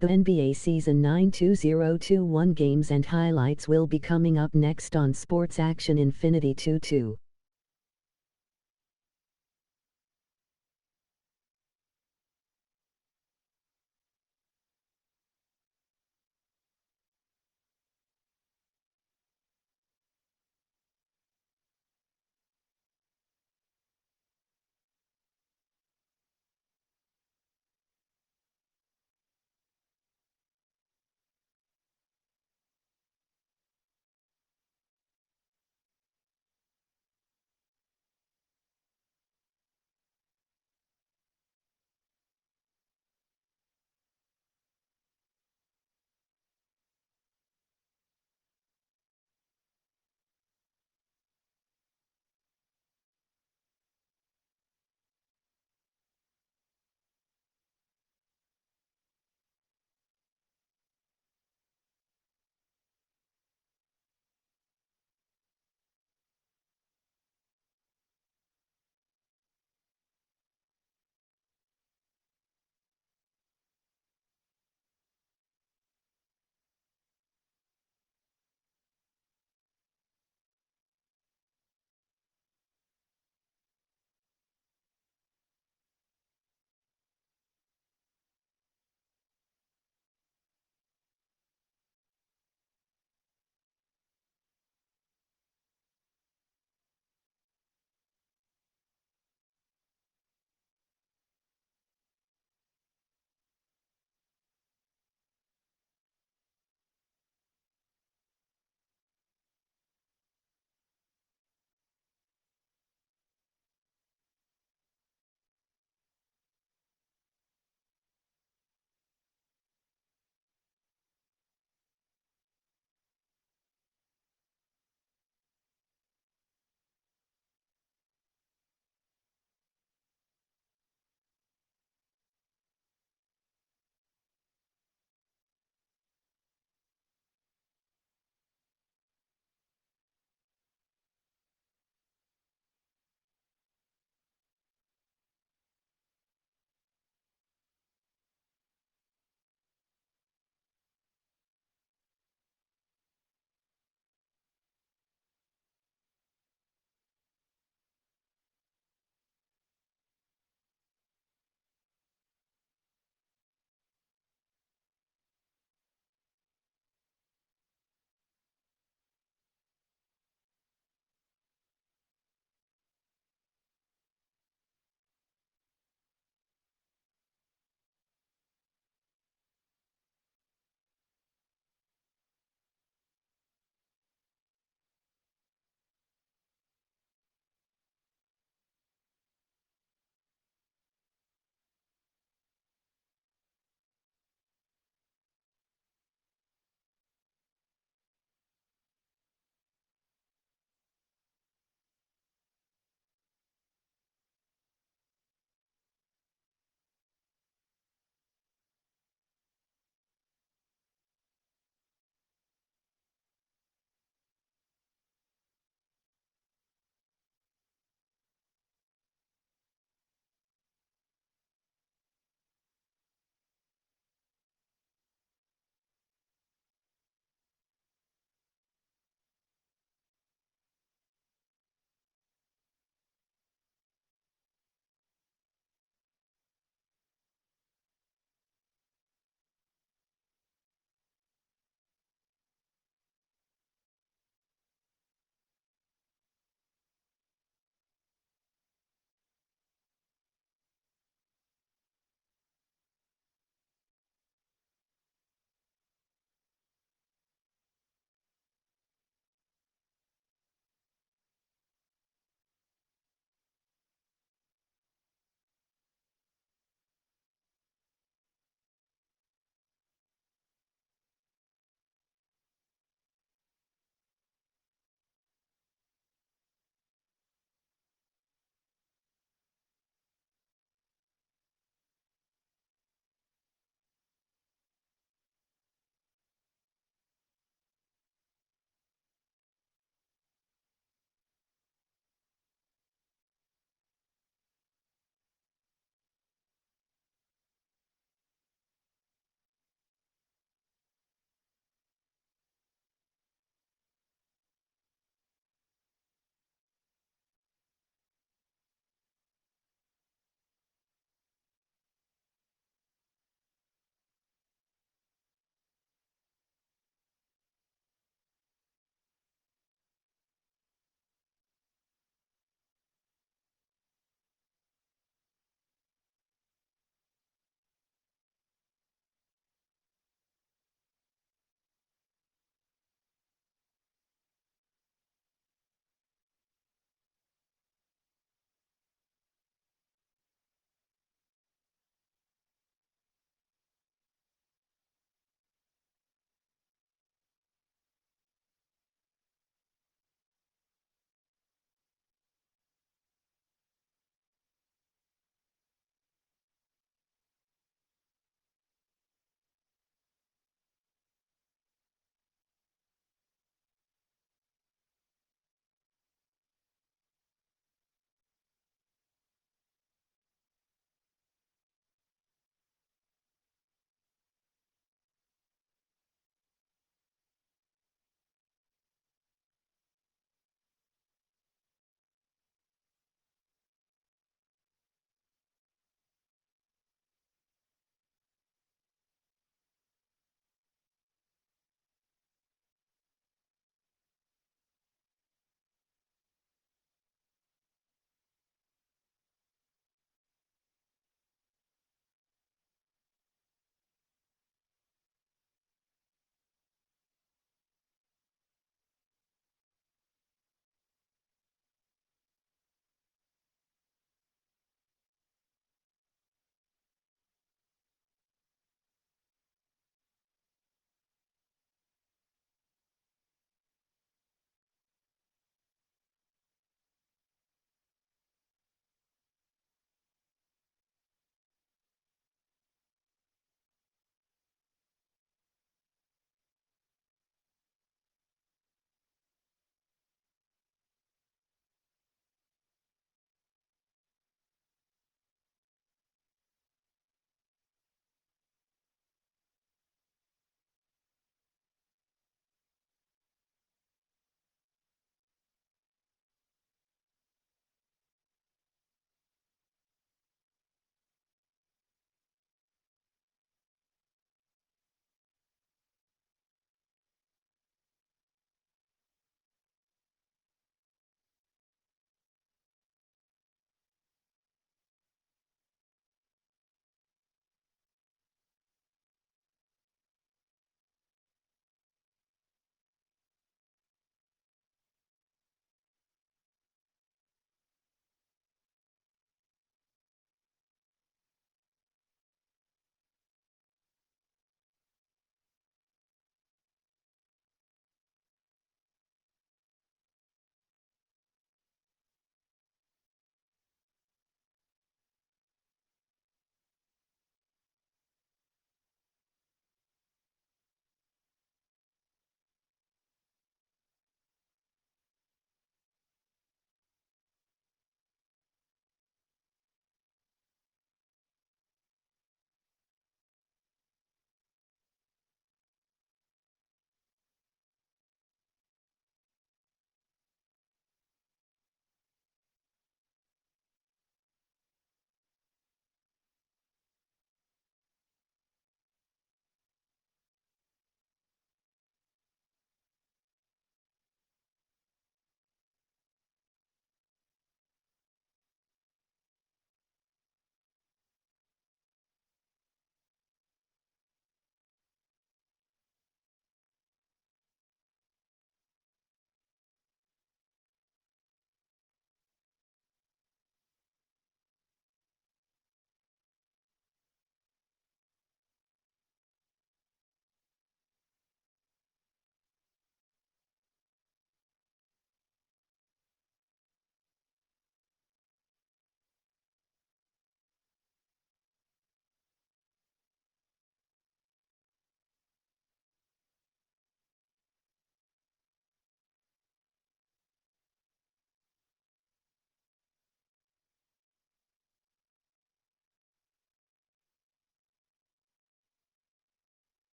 The NBA Season 9 2021 games and highlights will be coming up next on Sports Action Infinity 22.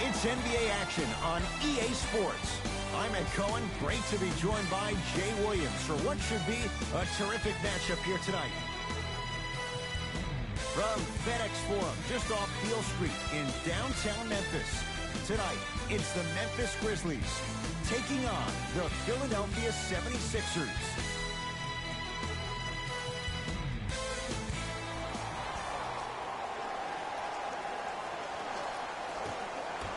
It's NBA action on EA Sports. I'm Ed Cohen. Great to be joined by Jay Williams for what should be a terrific matchup here tonight. From FedEx Forum, just off Beale Street in downtown Memphis. Tonight, it's the Memphis Grizzlies taking on the Philadelphia 76ers.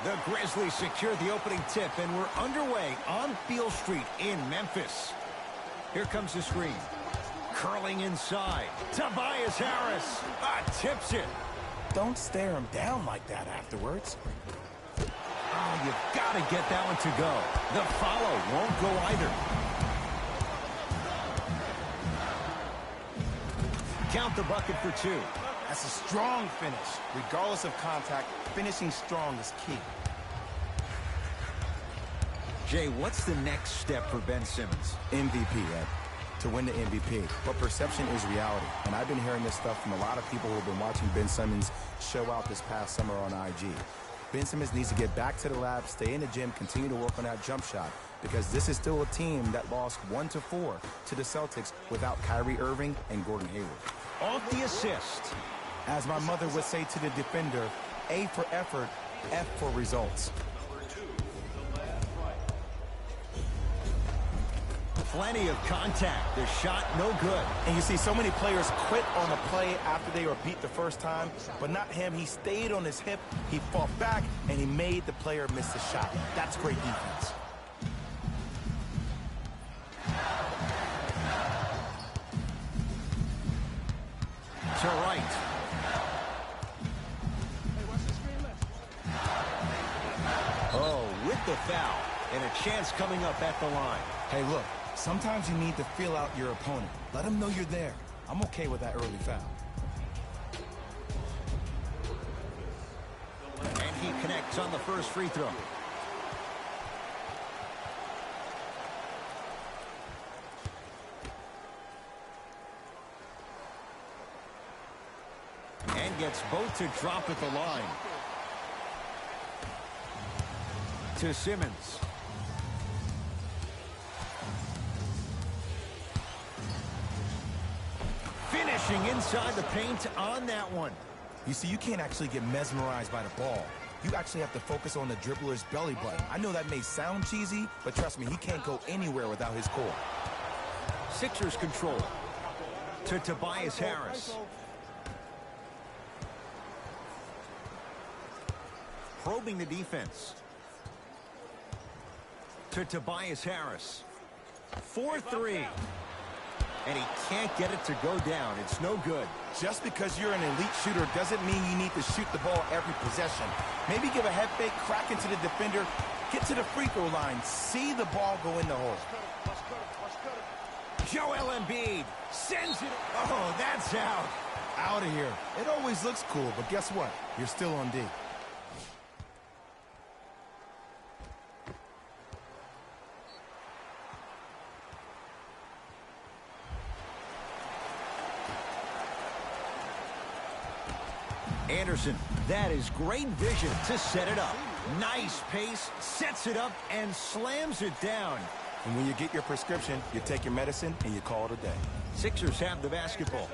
The Grizzlies secure the opening tip, and we're underway on Beale Street in Memphis. Here comes the screen. Curling inside. Tobias Harris tips it. Don't stare him down like that afterwards. Oh, you've got to get that one to go. The follow won't go either. Count the bucket for two. That's a strong finish. Regardless of contact, finishing strong is key. Jay, what's the next step for Ben Simmons? MVP, Ed. To win the MVP. But perception is reality. And I've been hearing this stuff from a lot of people who have been watching Ben Simmons show out this past summer on IG. Ben Simmons needs to get back to the lab, stay in the gym, continue to work on that jump shot. Because this is still a team that lost 1-4 to the Celtics without Kyrie Irving and Gordon Hayward. Off the assist. As my mother would say to the defender, A for effort, F for results. Plenty of contact. The shot no good. And you see so many players quit on a play after they were beat the first time, but not him. He stayed on his hip, he fought back, and he made the player miss the shot. That's great defense. To right. Oh, with the foul. And a chance coming up at the line. Hey, look, sometimes you need to feel out your opponent. Let them know you're there. I'm okay with that early foul. And he connects on the first free throw. And gets both to drop at the line. To Simmons. Finishing inside the paint on that one. You see, you can't actually get mesmerized by the ball. You actually have to focus on the dribbler's belly button. I know that may sound cheesy, but trust me, he can't go anywhere without his core. Sixers control. To Tobias Harris. Probing the defense. To Tobias Harris. 4-3. And he can't get it to go down. It's no good. Just because you're an elite shooter doesn't mean you need to shoot the ball every possession. Maybe give a head fake, crack into the defender, get to the free throw line, see the ball go in the hole. Joel Embiid sends it. Oh, that's out. Out of here. It always looks cool, but guess what? You're still on D. Anderson, that is great vision to set it up. Nice pace, sets it up, and slams it down. And when you get your prescription, you take your medicine and you call it a day. Sixers have the basketball.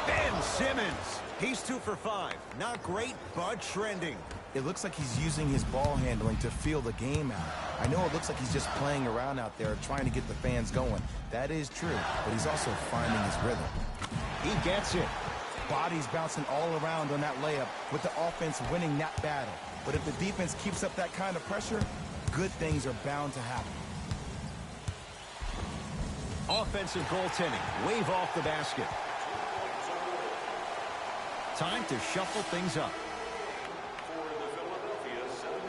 Ben Simmons. He's 2 for 5. Not great, but trending. It looks like he's using his ball handling to feel the game out. I know it looks like he's just playing around out there trying to get the fans going. That is true, but he's also finding his rhythm. He gets it. Bodies bouncing all around on that layup with the offense winning that battle. But if the defense keeps up that kind of pressure, good things are bound to happen. Offensive goaltending. Wave off the basket. Time to shuffle things up. For the Philadelphia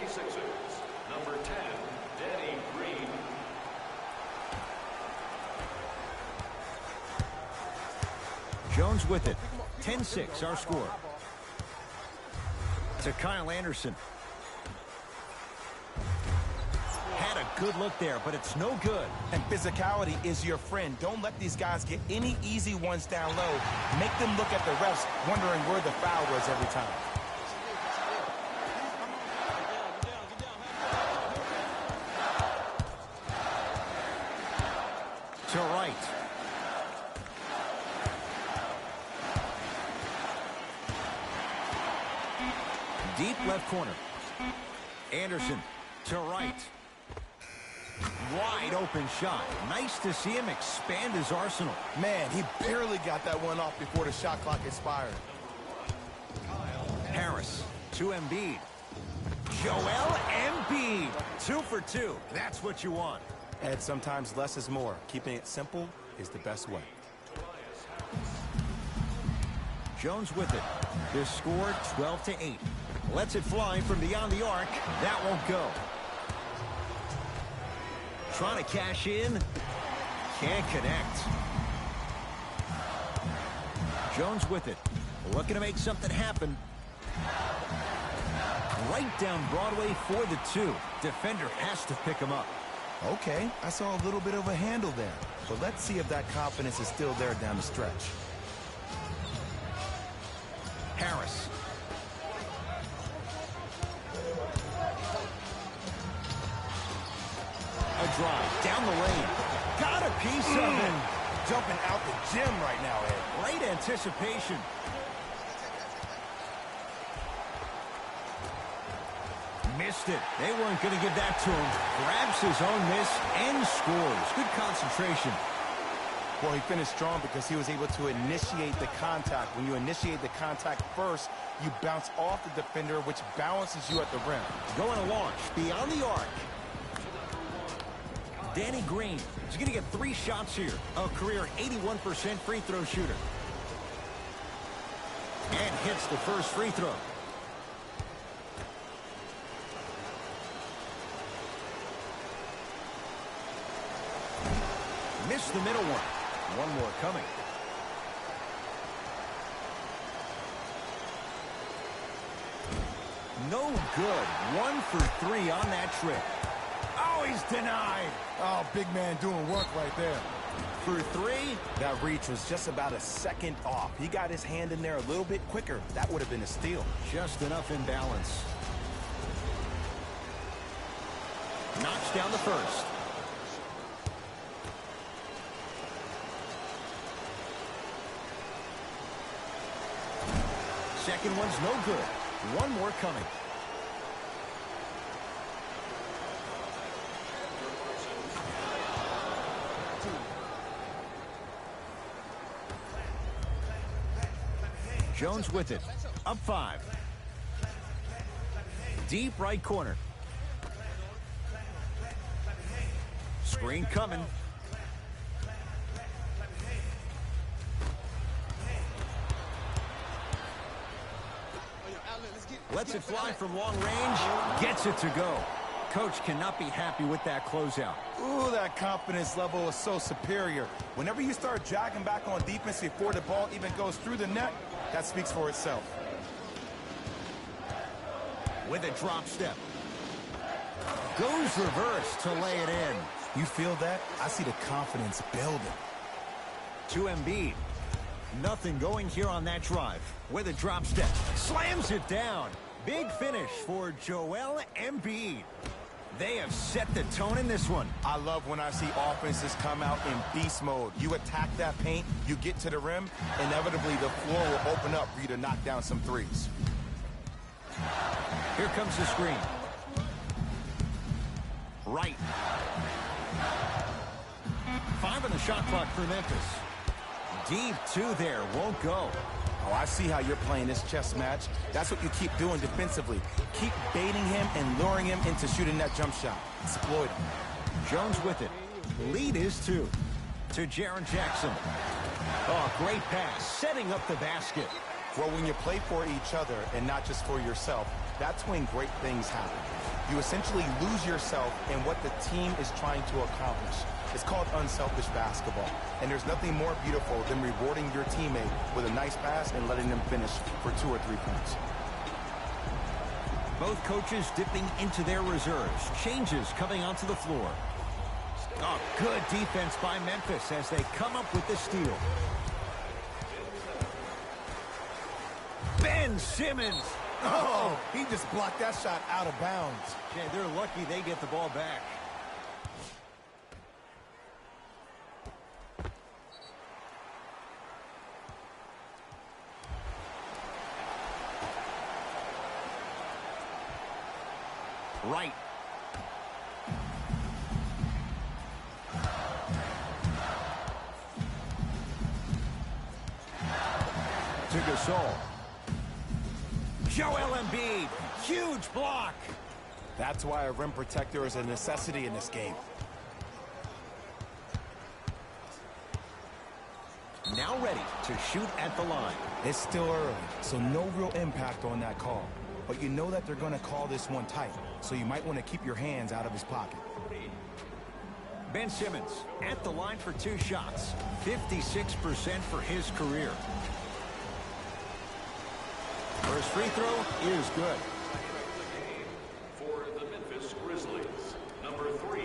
76ers, number 10, Danny Green. Jones with it. 10-6 our score. To Kyle Anderson. Had a good look there, but it's no good. And physicality is your friend. Don't let these guys get any easy ones down low. Make them look at the refs, wondering where the foul was every time. To right. Deep left corner. Anderson to right. Wide open shot. Nice to see him expand his arsenal. Man, he barely got that one off before the shot clock expired. Harris to Embiid. Joel Embiid. 2 for 2. That's what you want. And sometimes less is more. Keeping it simple is the best way. Jones with it. His score 12-8. Lets it fly from beyond the arc. That won't go. Trying to cash in. Can't connect. Jones with it. Looking to make something happen. Right down Broadway for the 2. Defender has to pick him up. Okay, I saw a little bit of a handle there. But let's see if that confidence is still there down the stretch. Harris. A drive down the lane. Got a piece of it. Jumping out the gym right now, Ed. Great anticipation. Missed it. They weren't going to give that to him. Grabs his own miss and scores. Good concentration. Well, he finished strong because he was able to initiate the contact. When you initiate the contact first, you bounce off the defender, which balances you at the rim. Going to launch beyond the arc. Danny Green is going to get 3 shots here. A career 81% free throw shooter. And hits the first free throw. Missed the middle one. One more coming. No good. 1 for 3 on that trip. Oh, he's denied. Oh, big man doing work right there. For 3. That reach was just about a second off. He got his hand in there a little bit quicker. That would have been a steal. Just enough imbalance. Knocks down the first. Second one's no good. One more coming. Jones with it. Up 5. Deep right corner. Screen coming. Lets it fly from long range. Gets it to go. Coach cannot be happy with that closeout. Ooh, that confidence level is so superior. Whenever you start jogging back on defense before the ball even goes through the net, that speaks for itself. With a drop step. Goes reverse to lay it in. You feel that? I see the confidence building. To Embiid. Nothing going here on that drive. With a drop step. Slams it down. Big finish for Joel Embiid. They have set the tone in this one. I love when I see offenses come out in beast mode. You attack that paint, you get to the rim, inevitably the floor will open up for you to knock down some threes. Here comes the screen. Right. 5 on the shot clock for Memphis. Deep 2 there, won't go. Oh, I see how you're playing this chess match. That's what you keep doing defensively. Keep baiting him and luring him into shooting that jump shot. Exploit him. Jones with it. Lead is 2. To Jaren Jackson. Oh, great pass. Setting up the basket. Well, when you play for each other and not just for yourself, that's when great things happen. You essentially lose yourself in what the team is trying to accomplish. It's called unselfish basketball. And there's nothing more beautiful than rewarding your teammate with a nice pass and letting them finish for 2 or 3 points. Both coaches dipping into their reserves. Changes coming onto the floor. Oh, good defense by Memphis as they come up with the steal. Ben Simmons. Oh, he just blocked that shot out of bounds. Yeah, they're lucky they get the ball back. Right. To Gasol. Joel Embiid. Huge block. That's why a rim protector is a necessity in this game. Now ready to shoot at the line. It's still early, so no real impact on that call. But you know that they're going to call this one tight, so you might want to keep your hands out of his pocket. Ben Simmons at the line for 2 shots. 56% for his career. First free throw is good. For the Memphis Grizzlies, number 3.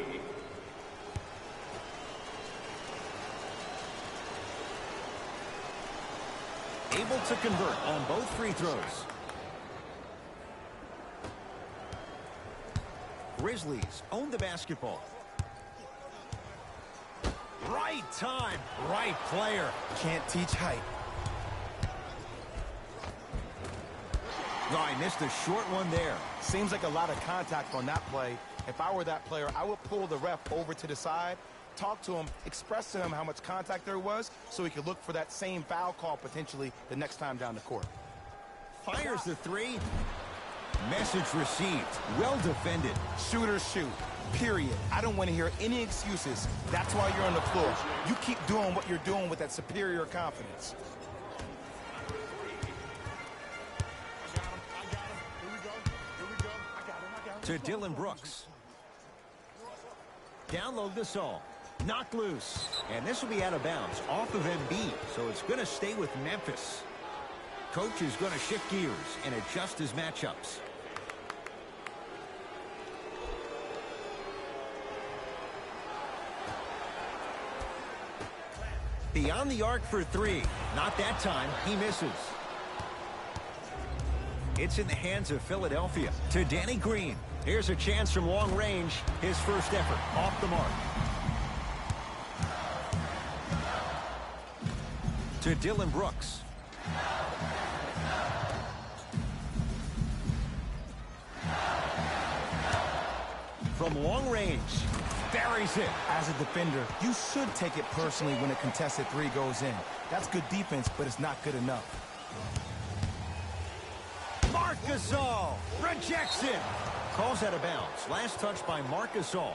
Able to convert on both free throws. Grizzlies own the basketball. Right time, right player. Can't teach height. No, I missed a short one there. Seems like a lot of contact on that play. If I were that player, I would pull the ref over to the side, talk to him, express to him how much contact there was so he could look for that same foul call potentially the next time down the court. Fires the 3. Message received. Well defended. Shooters shoot. Period. I don't want to hear any excuses. That's why you're on the floor. You keep doing what you're doing with that superior confidence. To Dylan Brooks. Download Gasol. Knocked loose. And this will be out of bounds off of Embiid, so it's going to stay with Memphis. Coach is going to shift gears and adjust his matchups. Beyond the arc for 3. Not that time. He misses. It's in the hands of Philadelphia. To Danny Green. Here's a chance from long range. His first effort off the mark. To Dylan Brooks. From long range. Buries it. As a defender, you should take it personally when a contested 3 goes in. That's good defense, but it's not good enough. Marc Gasol rejects it. Calls out of bounds. Last touch by Marc Gasol.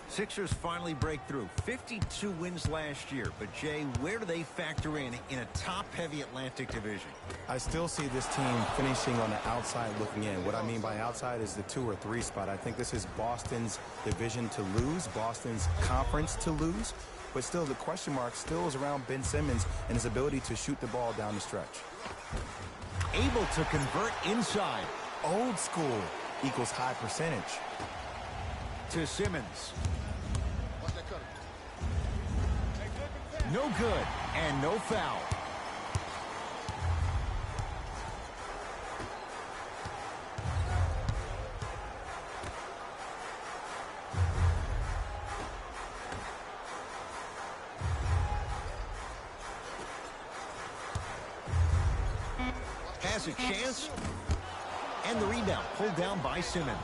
Sixers finally break through. 52 wins last year. But, Jay, where do they factor in a top-heavy Atlantic division? I still see this team finishing on the outside looking in. What I mean by outside is the 2 or 3 spot. I think this is Boston's division to lose, Boston's conference to lose. But still, the question mark still is around Ben Simmons and his ability to shoot the ball down the stretch. Able to convert inside. Old school equals high percentage. To Simmons. No good, and no foul. Has a chance, and the rebound pulled down by Simmons.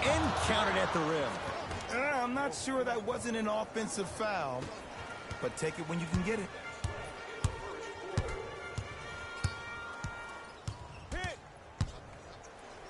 And counted at the rim. I'm not sure that wasn't an offensive foul, but take it when you can get it.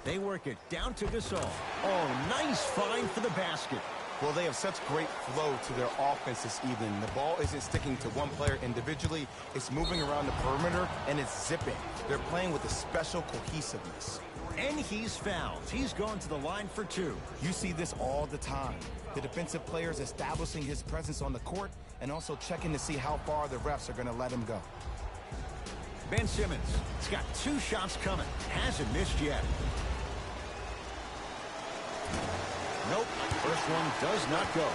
They work it down to Gasol. Oh, nice find for the basket. Well, they have such great flow to their offense this evening. The ball isn't sticking to one player individually. It's moving around the perimeter, and it's zipping. They're playing with a special cohesiveness. And he's fouled. He's going to the line for 2. You see this all the time. The defensive players establishing his presence on the court and also checking to see how far the refs are going to let him go. Ben Simmons has got 2 shots coming. Hasn't missed yet. Nope. First one does not go.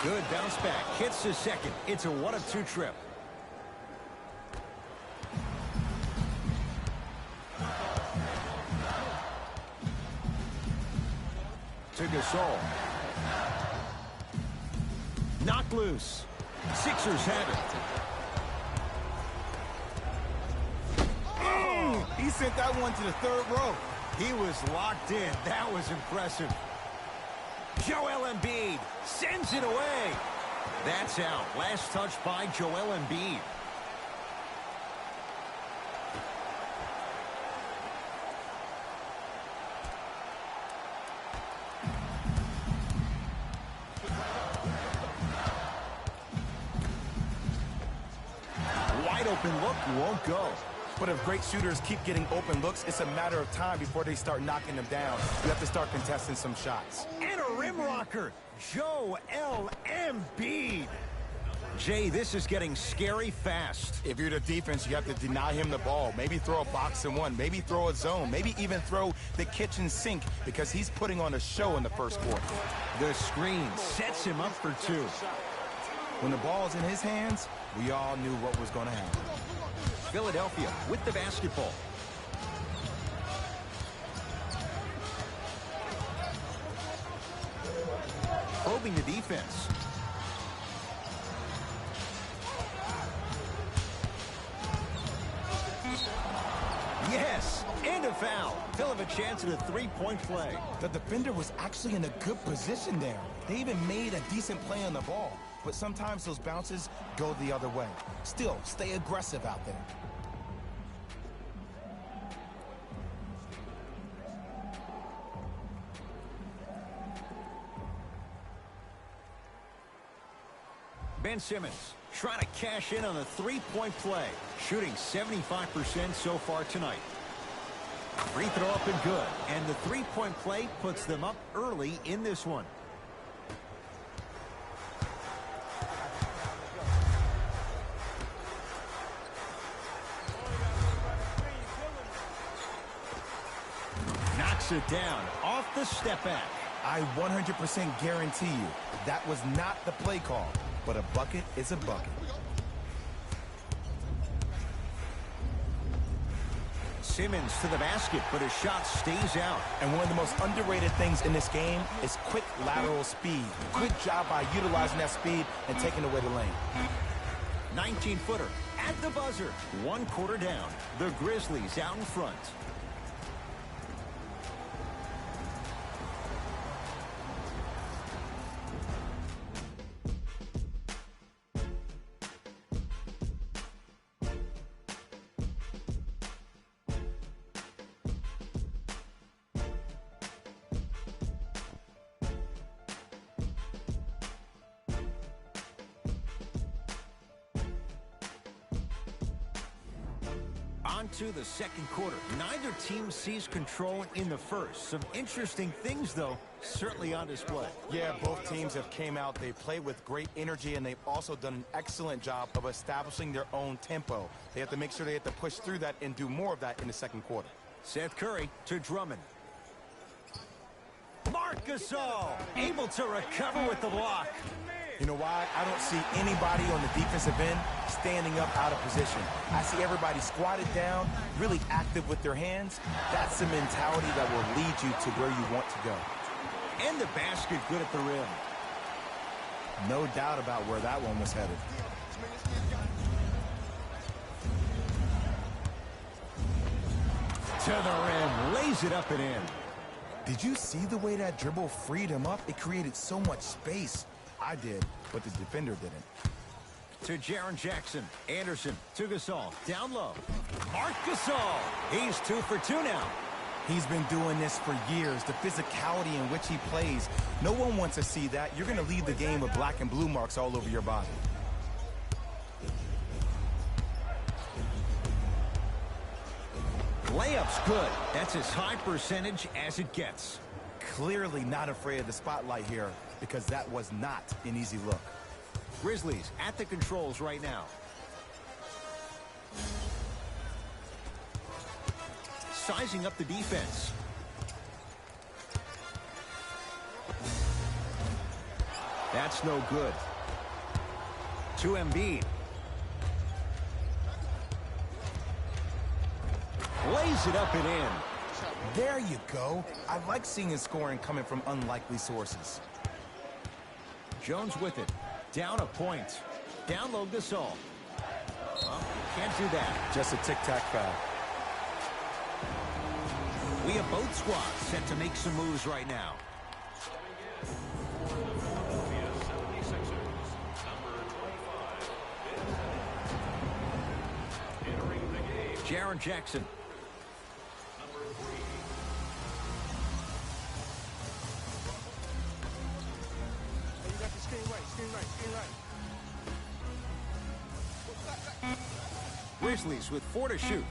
Good bounce back. Hits his second. It's a 1-of-2 trip. To Gasol. Knocked loose. Sixers have it. He sent that one to the 3rd row. He was locked in. That was impressive. Joel Embiid sends it away. That's out. Last touch by Joel Embiid. Wide open look won't go. But if great shooters keep getting open looks, it's a matter of time before they start knocking them down. You have to start contesting some shots. And a rim rocker. Joel Embiid. Jay, this is getting scary fast. If you're the defense, you have to deny him the ball. Maybe throw a box and one. Maybe throw a zone. Maybe even throw the kitchen sink because he's putting on a show in the first quarter. The screen sets him up for 2. When the ball's in his hands, we all knew what was going to happen. Philadelphia with the basketball. Probing the defense. Yes, and a foul. They'll have a chance at a 3-point play. The defender was actually in a good position there. They even made a decent play on the ball. But sometimes those bounces go the other way. Still, stay aggressive out there. Ben Simmons trying to cash in on a 3-point play. Shooting 75% so far tonight. Free throw up and good. And the 3-point play puts them up early in this one. Knocks it down off the step back. I 100% guarantee you that was not the play call, but a bucket is a bucket. Simmons to the basket, but his shot stays out. And one of the most underrated things in this game is quick lateral speed. Good job by utilizing that speed and taking away the lane. 19-footer at the buzzer. 1 quarter down. The Grizzlies out in front. On to the second quarter. Neither team sees control in the first. Some interesting things, though, certainly on display. Yeah, both teams have came out. They played with great energy, and they've also done an excellent job of establishing their own tempo. They have to make sure they have to push through that and do more of that in the second quarter. Seth Curry to Drummond. Marc Gasol able to recover with the block. You know why? I don't see anybody on the defensive end standing up out of position. I see everybody squatted down, really active with their hands. That's the mentality that will lead you to where you want to go. And the basket good at the rim. No doubt about where that one was headed. To the rim, lays it up and in. Did you see the way that dribble freed him up? It created so much space. I did, but the defender didn't. To Jaren Jackson. Anderson to Gasol. Down low. Marc Gasol. He's 2 for 2 now. He's been doing this for years. The physicality in which he plays. No one wants to see that. You're going to leave the game with black and blue marks all over your body. Layup's good. That's as high percentage as it gets. Clearly not afraid of the spotlight here because that was not an easy look. Grizzlies at the controls right now. Sizing up the defense. That's no good. To Embiid. Lays it up and in. There you go. I like seeing his scoring coming from unlikely sources. Jones with it. Down a point. Down low Gasol. Well, can't do that. Just a tic-tac foul. We have both squads set to make some moves right now. Jaren Jackson. Grizzlies with 4 to shoot.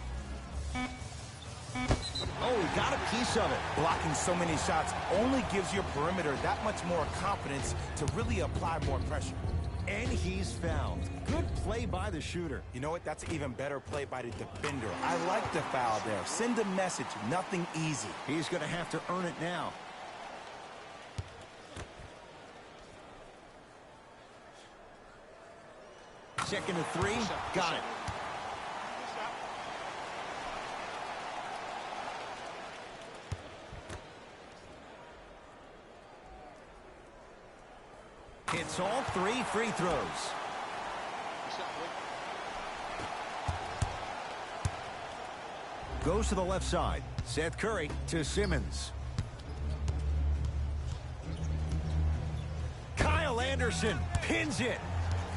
Oh, he got a piece of it. Blocking so many shots only gives your perimeter that much more confidence to really apply more pressure. And he's fouled. Good play by the shooter. You know what? That's an even better play by the defender. I like the foul there. Send a message. Nothing easy. He's going to have to earn it now. Second to 3. Got it. Hits all 3 free throws. Goes to the left side. Seth Curry to Simmons. Kyle Anderson pins it.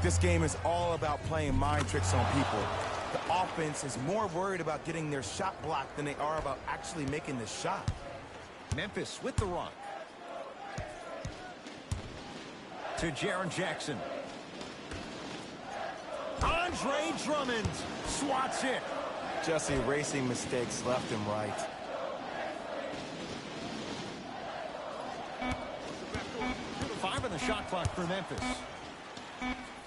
This game is all about playing mind tricks on people. The offense is more worried about getting their shot blocked than they are about actually making the shot. Memphis with the rock. To Jaren Jackson. Andre Drummond swats it. Just erasing mistakes left and right. Five on the shot clock for Memphis.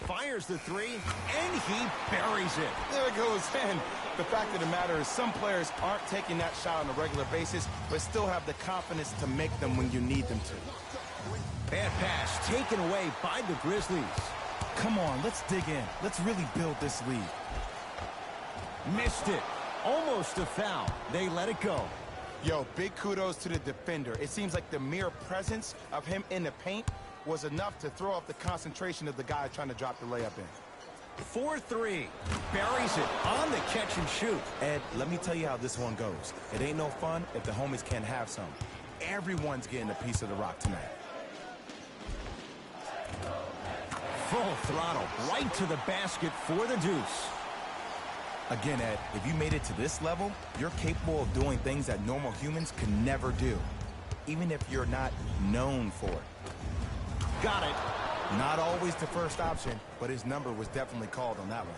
Fires the 3, and he buries it. There it goes in. The fact of the matter is some players aren't taking that shot on a regular basis, but still have the confidence to make them when you need them to. Bad pass taken away by the Grizzlies. Come on, let's dig in. Let's really build this lead. Missed it. Almost a foul. They let it go. Yo, big kudos to the defender. It seems like the mere presence of him in the paint was enough to throw off the concentration of the guy trying to drop the layup in. 4-3. Buries it on the catch and shoot. Ed, let me tell you how this one goes. It ain't no fun if the homies can't have some. Everyone's getting a piece of the rock tonight. Full throttle right to the basket for the deuce. Again, Ed, if you made it to this level, you're capable of doing things that normal humans can never do, even if you're not known for it. Got it. Not always the first option, but his number was definitely called on that one.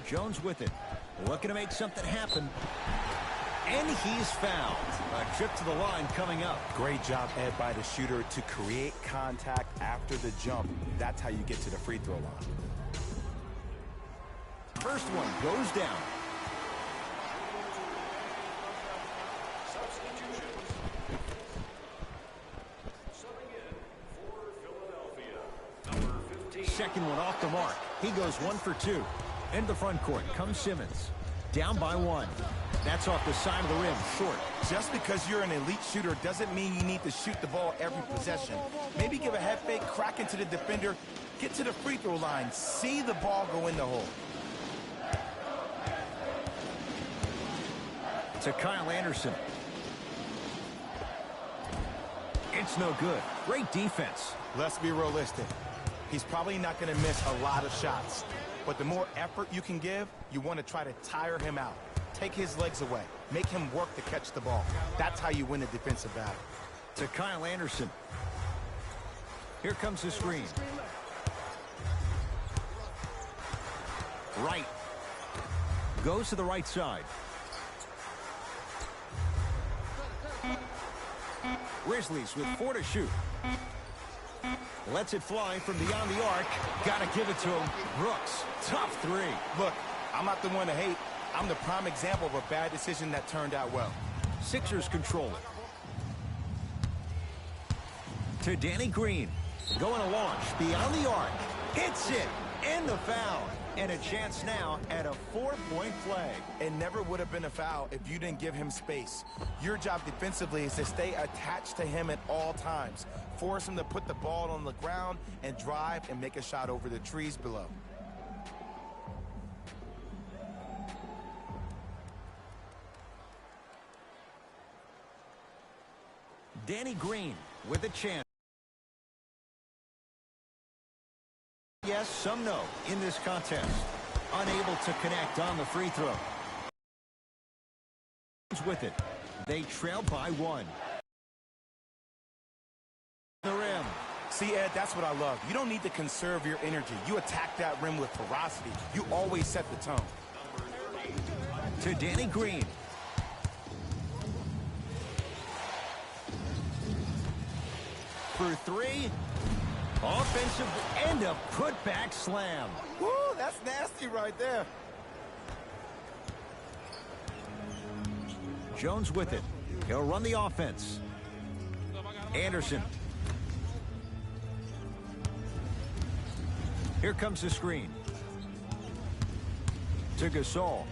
Jones with it. Looking to make something happen. And he's fouled. A trip to the line coming up. Great job, Ed, by the shooter to create contact after the jump. That's how you get to the free throw line. First one goes down. Second one off the mark. He goes 1 for 2. Into the front court comes Simmons. Down by 1. That's off the side of the rim, short. Just because you're an elite shooter doesn't mean you need to shoot the ball every possession. Maybe give a head fake, crack into the defender, get to the free throw line, see the ball go in the hole. To Kyle Anderson. It's no good. Great defense. Let's be realistic. He's probably not going to miss a lot of shots. But the more effort you can give, you want to try to tire him out. Take his legs away. Make him work to catch the ball. That's how you win a defensive battle. To Kyle Anderson. Here comes the screen. Right. Goes to the right side. Grizzlies with 4 to shoot. Lets it fly from beyond the arc. Gotta give it to him. Brooks, tough three. Look, I'm not the one to hate. I'm the prime example of a bad decision that turned out well. Sixers control it. To Danny Green. Going to launch beyond the arc. Hits it. And the foul. And a chance now at a 4-point play. It never would have been a foul if you didn't give him space. Your job defensively is to stay attached to him at all times. Force him to put the ball on the ground and drive and make a shot over the trees below. Danny Green with a chance. Yes, some no in this contest. Unable to connect on the free throw. With it. They trail by 1. The rim. See, Ed, that's what I love. You don't need to conserve your energy. You attack that rim with ferocity. You always set the tone. To Danny Green. For 3. Offensive and a putback slam. Woo, that's nasty right there. Jones with it. He'll run the offense. Anderson. Here comes the screen. To Gasol.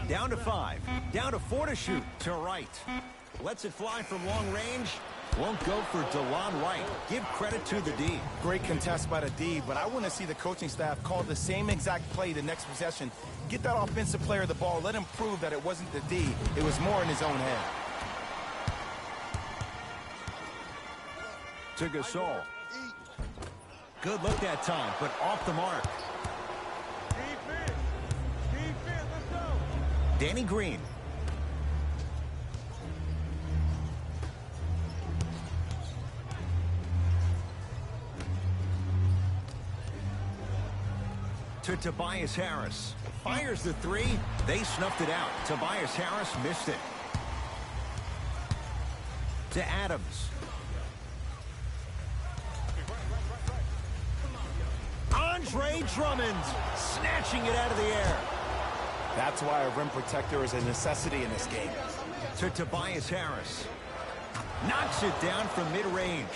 Down to 5. Down to 4 to shoot. To Wright. Lets it fly from long range. Won't go for DeLon Wright. Give credit to the D. Great contest by the D, but I want to see the coaching staff call the same exact play the next possession. Get that offensive player the ball. Let him prove that it wasn't the D. It was more in his own head. To Gasol. Good look that time, but off the mark. Danny Green. To Tobias Harris. Fires the 3. They snuffed it out. Tobias Harris missed it. To Adams. Andre Drummond snatching it out of the air. That's why a rim protector is a necessity in this game. To Tobias Harris. Knocks it down from mid-range.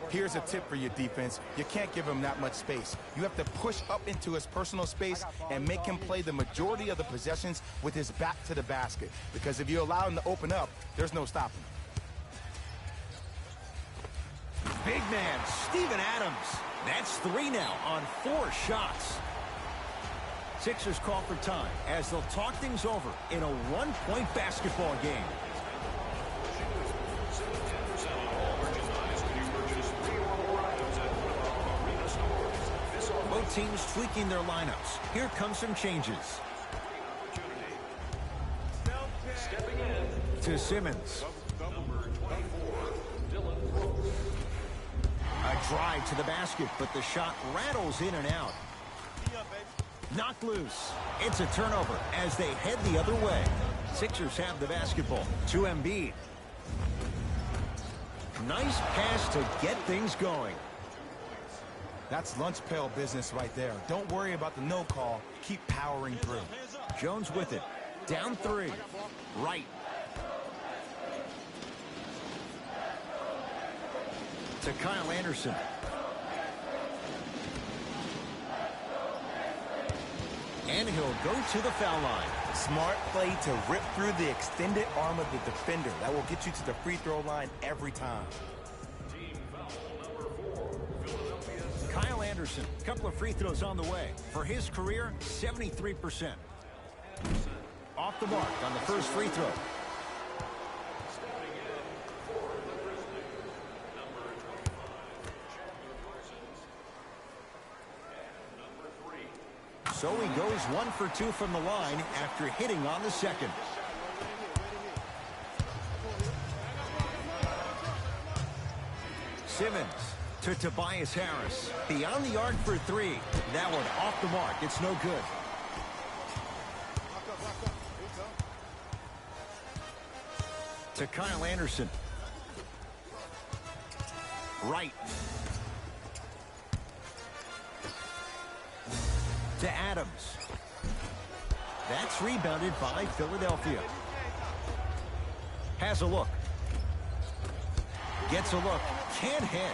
Here's a tip for your defense. You can't give him that much space. You have to push up into his personal space and make him play the majority of the possessions with his back to the basket. Because if you allow him to open up, there's no stopping. Big man, Steven Adams. That's 3 now on 4 shots. Sixers call for time as they'll talk things over in a 1-point basketball game. Both teams tweaking their lineups. Here come some changes. To Simmons. A drive to the basket, but the shot rattles in and out. Knocked loose. It's a turnover as they head the other way. Sixers have the basketball. To Embiid. Nice pass to get things going. That's lunch pail business right there. Don't worry about the no call. Keep powering through. Jones with it. Down 3. Right. To Kyle Anderson. And he'll go to the foul line. Smart play to rip through the extended arm of the defender. That will get you to the free throw line every time. Kyle Anderson, a couple of free throws on the way. For his career, 73%. Off the mark on the first free throw. So he goes 1 for 2 from the line after hitting on the second. Simmons to Tobias Harris. Beyond the arc for 3. That one off the mark. It's no good. To Kyle Anderson. Right. To Adams. That's rebounded by Philadelphia. Has a look. Gets a look. Can't hit.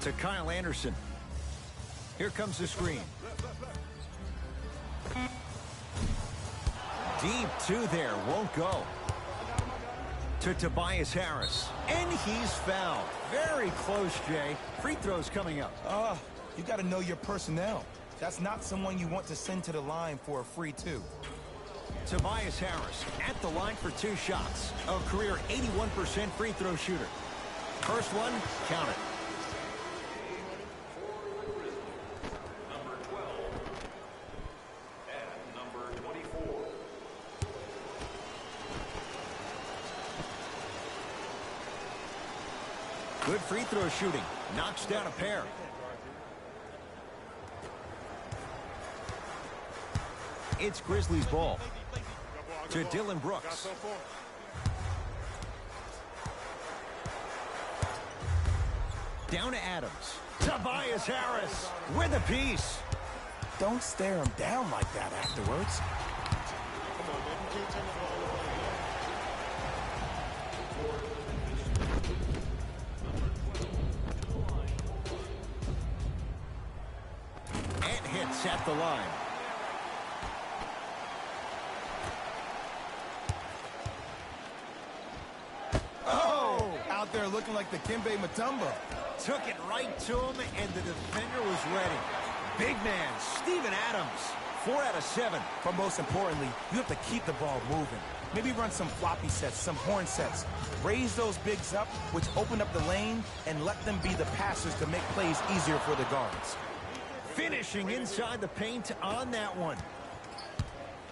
To Kyle Anderson. Here comes the screen. Deep 2 there. Won't go. To Tobias Harris. And he's fouled. Very close, Jay. Free throws coming up. You got to know your personnel. That's not someone you want to send to the line for a free 2. Tobias Harris at the line for 2 shots. A career 81% free throw shooter. First one, count it. Number 12 and number 24. Good free throw shooting. Knocks down a pair. It's Grizzlies ball. To Dylan Brooks. Down to Adams. Tobias Harris with a piece. Don't stare him down like that afterwards. And hits at the line. Out there looking like the Kimbe Mutombo. Took it right to him, and the defender was ready. Big man, Steven Adams. 4 out of 7. But most importantly, you have to keep the ball moving. Maybe run some floppy sets, some horn sets. Raise those bigs up, which open up the lane, and let them be the passers to make plays easier for the guards. Finishing inside the paint on that one.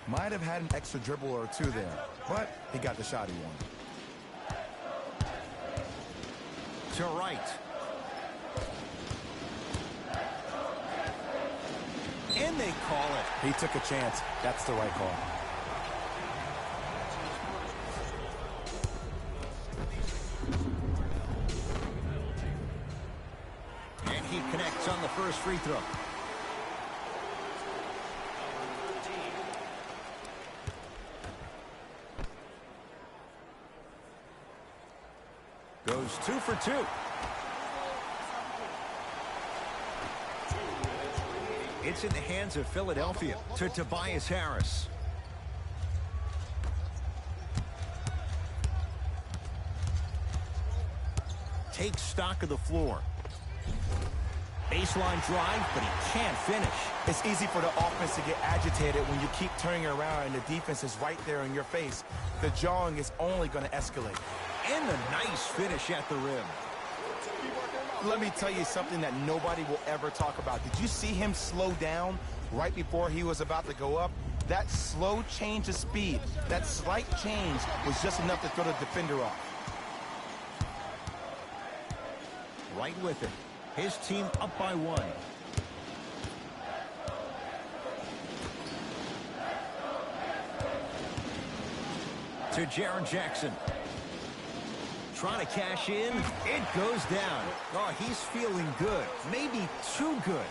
Might have had an extra dribble or 2 there, but he got the shot he wanted. To right. And they call it. He took a chance. That's the right call. And he connects on the first free throw. Goes 2 for 2. It's in the hands of Philadelphia to Tobias Harris. Takes stock of the floor. Baseline drive, but he can't finish. It's easy for the offense to get agitated when you keep turning around and the defense is right there in your face. The jawing is only going to escalate. And a nice finish at the rim. Let me tell you something that nobody will ever talk about. Did you see him slow down right before he was about to go up? That slow change of speed, that slight change was just enough to throw the defender off. Right with it. His team up by 1. To Jaren Jackson. Trying to cash in. It goes down. Oh, he's feeling good. Maybe too good.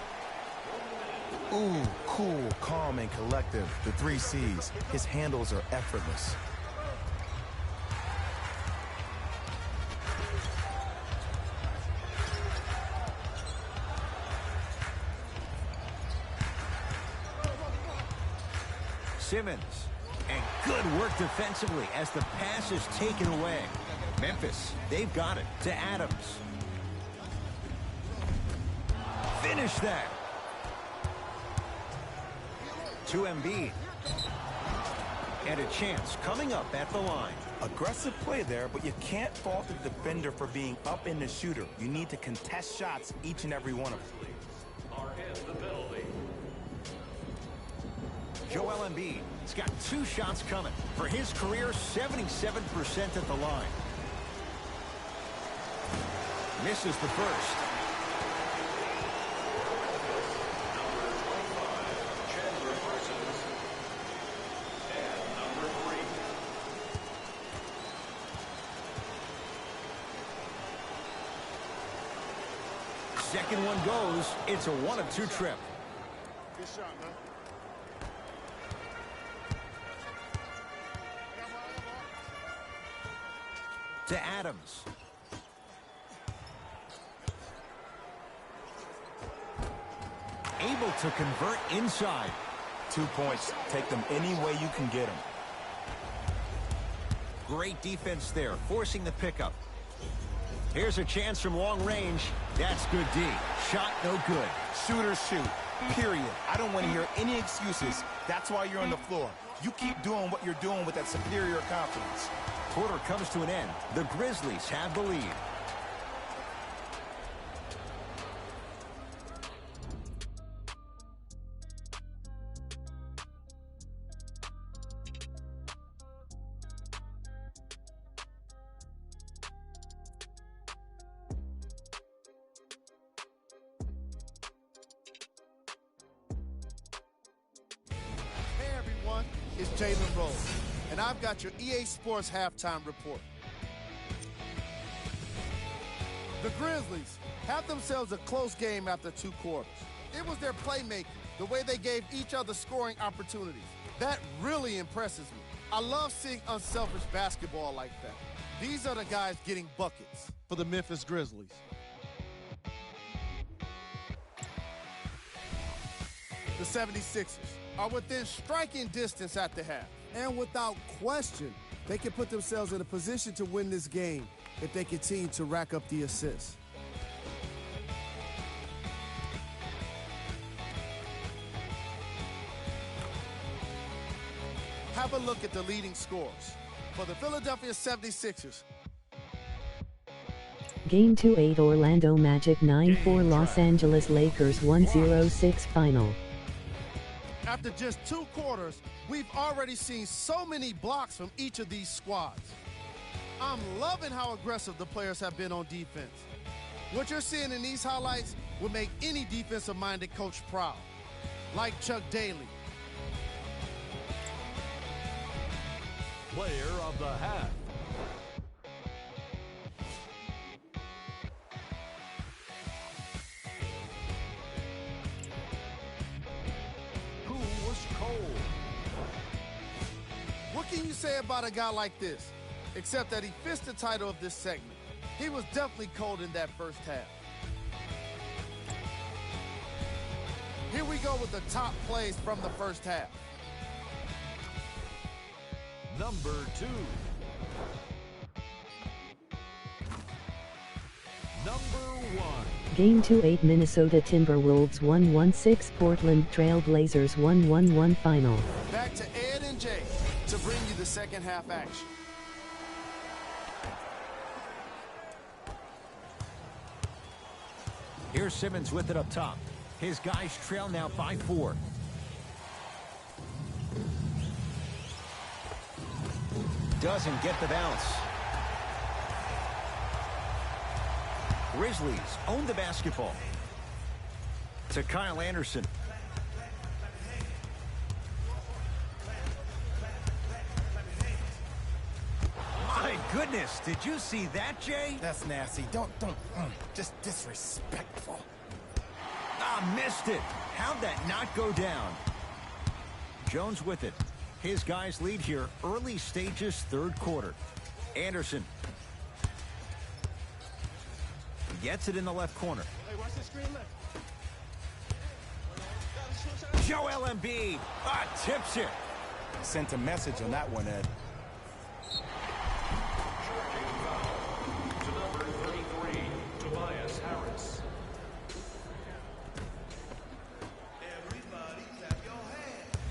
Ooh, cool, calm, and collective. The 3 C's. His handles are effortless. Simmons. And good work defensively as the pass is taken away. Memphis, they've got it to Adams. Finish that. To Embiid. And a chance coming up at the line. Aggressive play there, but you can't fault the defender for being up in the shooter. You need to contest shots, each and every one of them. Are in the penalty. Joel Embiid has got 2 shots coming. For his career, 77% at the line. Misses the first. Second one goes. It's a 1 of 2 trip. Good shot, man. To Adams. Able to convert inside. 2 points. Take them any way you can get them. Great defense there, forcing the pickup. Here's a chance from long range. That's good D. Shot no good. Shooters shoot. Period. I don't want to hear any excuses. That's why you're on the floor. You keep doing what you're doing with that superior confidence. Quarter comes to an end. The Grizzlies have the lead. It's Jalen Rose, and I've got your EA Sports halftime report. The Grizzlies have themselves a close game after 2 quarters. It was their playmaking, the way they gave each other scoring opportunities. That really impresses me. I love seeing unselfish basketball like that. These are the guys getting buckets for the Memphis Grizzlies. The 76ers are within striking distance at the half. And without question, they can put themselves in a position to win this game if they continue to rack up the assists. Have a look at the leading scores for the Philadelphia 76ers. Game 2-8 Orlando Magic 9-4 Los Angeles Lakers 1-0-6 final. After just 2 quarters, we've already seen so many blocks from each of these squads. I'm loving how aggressive the players have been on defense. What you're seeing in these highlights will make any defensive-minded coach proud, like Chuck Daly. Player of the half. Cold. What can you say about a guy like this? Except that he fits the title of this segment. He was definitely cold in that first half. Here we go with the top plays from the first half. Number 2. Number 1. Game 2-8 Minnesota Timberwolves 1-1-6 Portland Trail Blazers 1-1-1 final. Back to Ed and Jay to bring you the second half action. Here's Simmons with it up top. His guys trail now by 4. Doesn't get the bounce. Grizzlies own the basketball. To Kyle Anderson. My goodness, did you see that, Jay? That's nasty. Just disrespectful. Missed it. How'd that not go down? Jones with it. His guys lead here, early stages, third quarter. Anderson. Gets it in the left corner. Hey, watch the screen left. Joel Embiid tips it. Sent a message on that one, Ed. To number 33, Tobias Harris.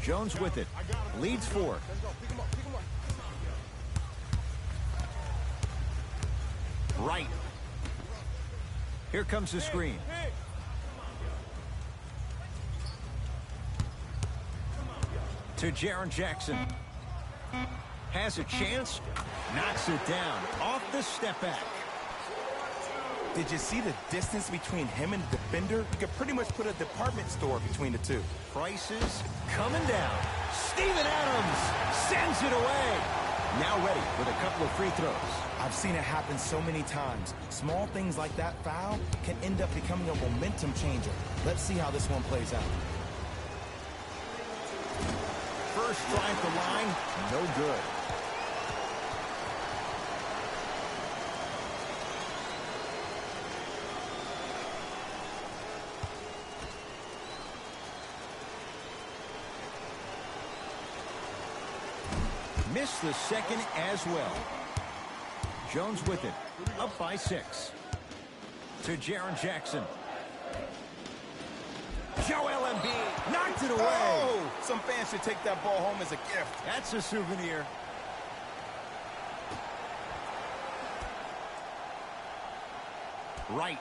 Jones with it. I got him. Leads 4. Right. Here comes the screen. To Jaren Jackson. Has a chance. Knocks it down. Off the step back. Did you see the distance between him and the defender? You could pretty much put a department store between the two. Prices coming down. Steven Adams sends it away. Now ready with a couple of free throws. I've seen it happen so many times. Small things like that foul can end up becoming a momentum changer. Let's see how this one plays out. First try at the line, no good. Missed the second as well. Jones with it, up by 6. To Jaren Jackson. Joel Embiid knocked it away. Oh, some fans should take that ball home as a gift. That's a souvenir. Right.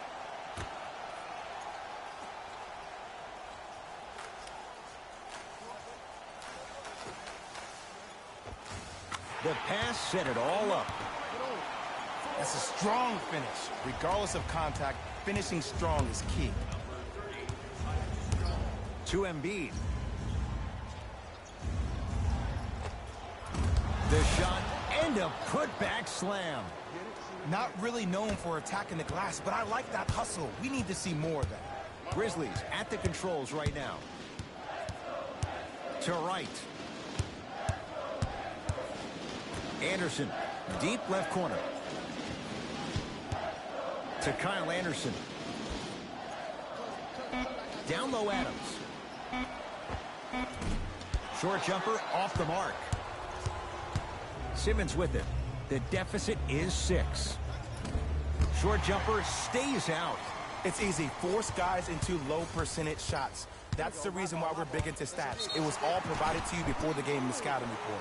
The pass set it all up. That's a strong finish. Regardless of contact, finishing strong is key. To Embiid. The shot and a putback slam. Not really known for attacking the glass, but I like that hustle. We need to see more of that. Grizzlies at the controls right now. To Wright. Anderson, deep left corner. To Kyle Anderson. Down low Adams. Short jumper off the mark. Simmons with it. The deficit is 6. Short jumper stays out. It's easy. Force guys into low percentage shots. That's the reason why we're big into stats. It was all provided to you before the game in the scouting report.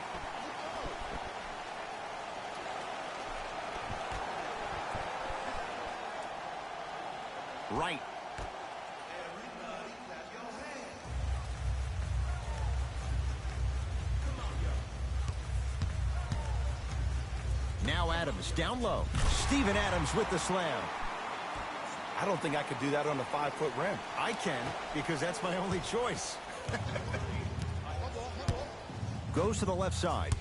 Right. Now Adams down low. Steven Adams with the slam. I don't think I could do that on a 5-foot rim. I can, because that's my only choice. Goes to the left side.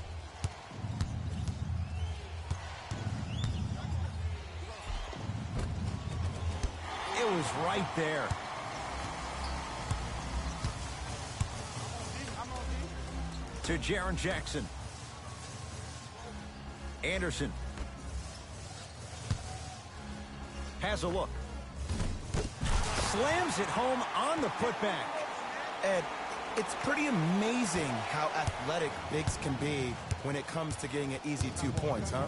It was right there. To Jaren Jackson. Anderson. Has a look. Slams it home on the putback. Ed, it's pretty amazing how athletic bigs can be when it comes to getting an easy 2 points, huh?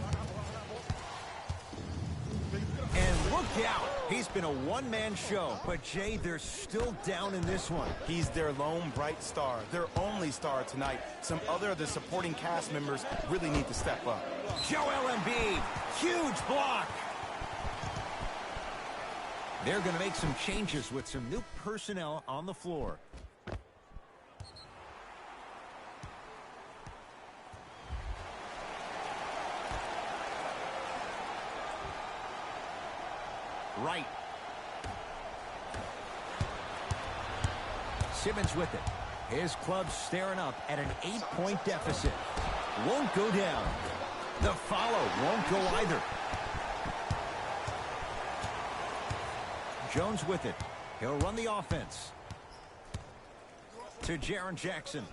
And look out. He's been a one-man show. But, Jay, they're still down in this one. He's their lone bright star, their only star tonight. Some other of the supporting cast members really need to step up. Joel Embiid, huge block. They're going to make some changes with some new personnel on the floor. Right. Simmons with it. His club staring up at an 8-point deficit. Won't go down. The follow won't go either. Jones with it. He'll run the offense. To Jaren Jackson.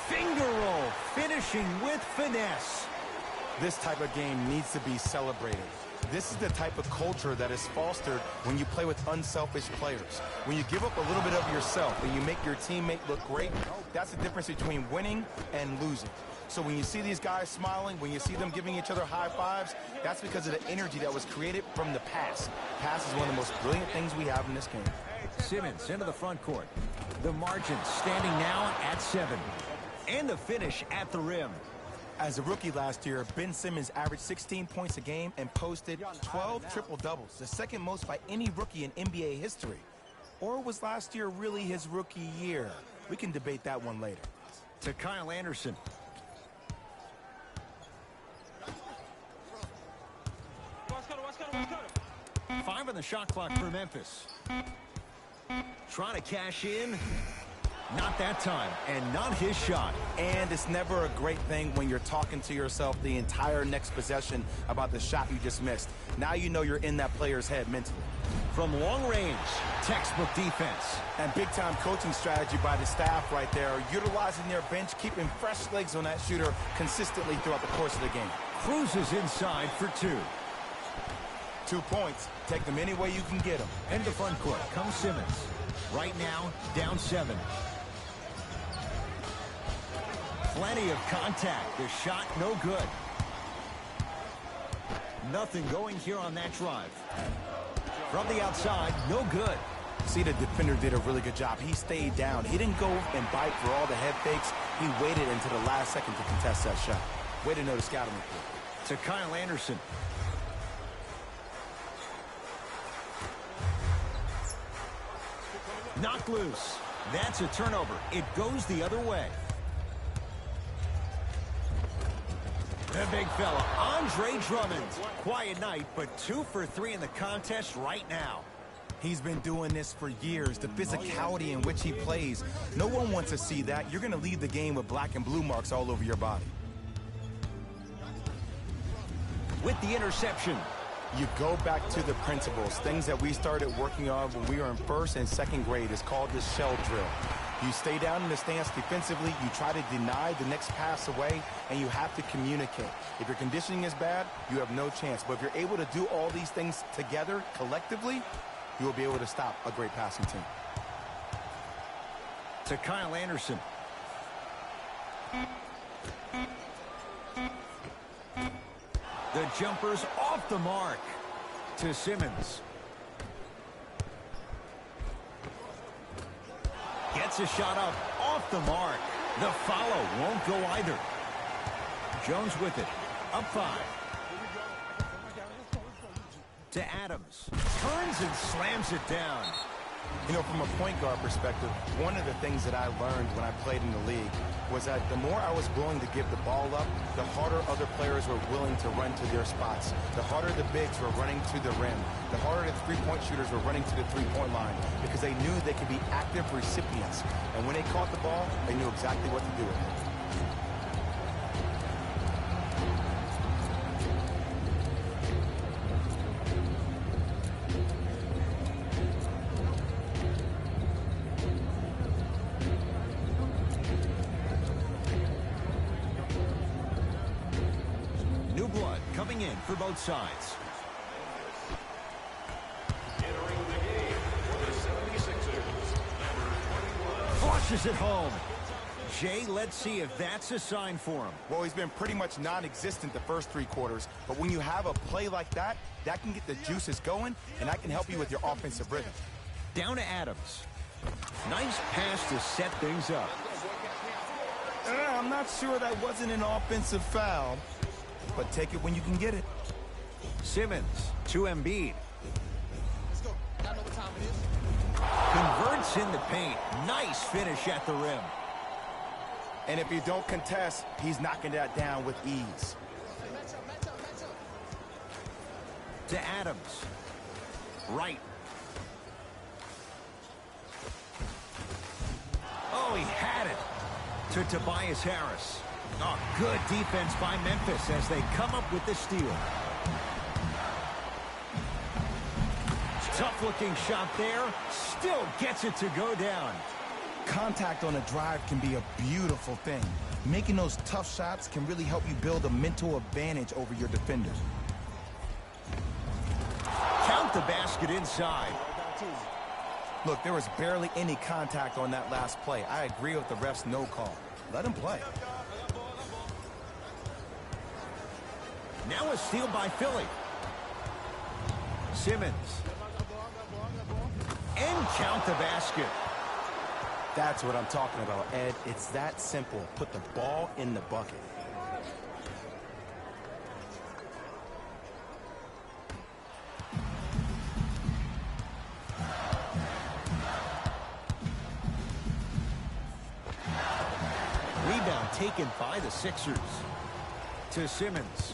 Finger roll, finishing with finesse. This type of game needs to be celebrated. This is the type of culture that is fostered when you play with unselfish players. When you give up a little bit of yourself and you make your teammate look great, that's the difference between winning and losing. So when you see these guys smiling, when you see them giving each other high fives, that's because of the energy that was created from the pass. Pass is one of the most brilliant things we have in this game. Simmons into the front court. The margin standing now at 7. And the finish at the rim. As a rookie last year, Ben Simmons averaged 16 points a game and posted 12 triple-doubles, the second most by any rookie in NBA history. Or was last year really his rookie year? We can debate that one later. To Kyle Anderson. Five on the shot clock for Memphis. Trying to cash in. Not that time, and not his shot. And it's never a great thing when you're talking to yourself the entire next possession about the shot you just missed. Now you know you're in that player's head mentally. From long range, textbook defense. And big-time coaching strategy by the staff right there, utilizing their bench, keeping fresh legs on that shooter consistently throughout the course of the game. Cruises inside for 2. 2 points. Take them any way you can get them. End the front court. Comes Simmons. Right now, down 7. Plenty of contact. The shot no good. Nothing going here on that drive. From the outside, no good. See, the defender did a really good job. He stayed down. He didn't go and bite for all the head fakes. He waited until the last second to contest that shot. Way to know the scouting report. To Kyle Anderson. Knocked loose. That's a turnover. It goes the other way. The big fella, Andre Drummond. Quiet night, but 2 for 3 in the contest right now. He's been doing this for years. The physicality in which he plays. No one wants to see that. You're going to leave the game with black and blue marks all over your body. With the interception. You go back to the principles, things that we started working on when we were in 1st and 2nd grade. It's called the shell drill. You stay down in the stance defensively, you try to deny the next pass away, and you have to communicate. If your conditioning is bad, you have no chance. But if you're able to do all these things together, collectively, you will be able to stop a great passing team. To Kyle Anderson. The jumper's off the mark. To Simmons. Gets a shot up off the mark. The follow won't go either. Jones with it. Up 5. To Adams. Turns and slams it down. You know, from a point guard perspective, one of the things that I learned when I played in the league was that the more I was willing to give the ball up, the harder other players were willing to run to their spots. The harder the bigs were running to the rim. The harder the three-point shooters were running to the three-point line because they knew they could be active recipients. And when they caught the ball, they knew exactly what to do with it. Coming in for both sides. Entering the game for the 76ers, number 21. Flushes it home. Jay, let's see if that's a sign for him. Well, he's been pretty much non-existent the first 3 quarters, but when you have a play like that, that can get the juices going, and that can help you with your offensive rhythm. Down to Adams. Nice pass to set things up. I'm not sure that wasn't an offensive foul, but take it when you can get it. Simmons to Embiid. Converts in the paint. Nice finish at the rim. And if you don't contest, he's knocking that down with ease. To Adams. Right. Oh, he had it. To Tobias Harris. Oh, good defense by Memphis as they come up with the steal. Tough-looking shot there. Still gets it to go down. Contact on a drive can be a beautiful thing. Making those tough shots can really help you build a mental advantage over your defenders. Count the basket inside. Look, there was barely any contact on that last play. I agree with the ref's no call. Let him play. Now a steal by Philly. Simmons. And count the basket. That's what I'm talking about, Ed. It's that simple. Put the ball in the bucket. Rebound taken by the Sixers. To Simmons.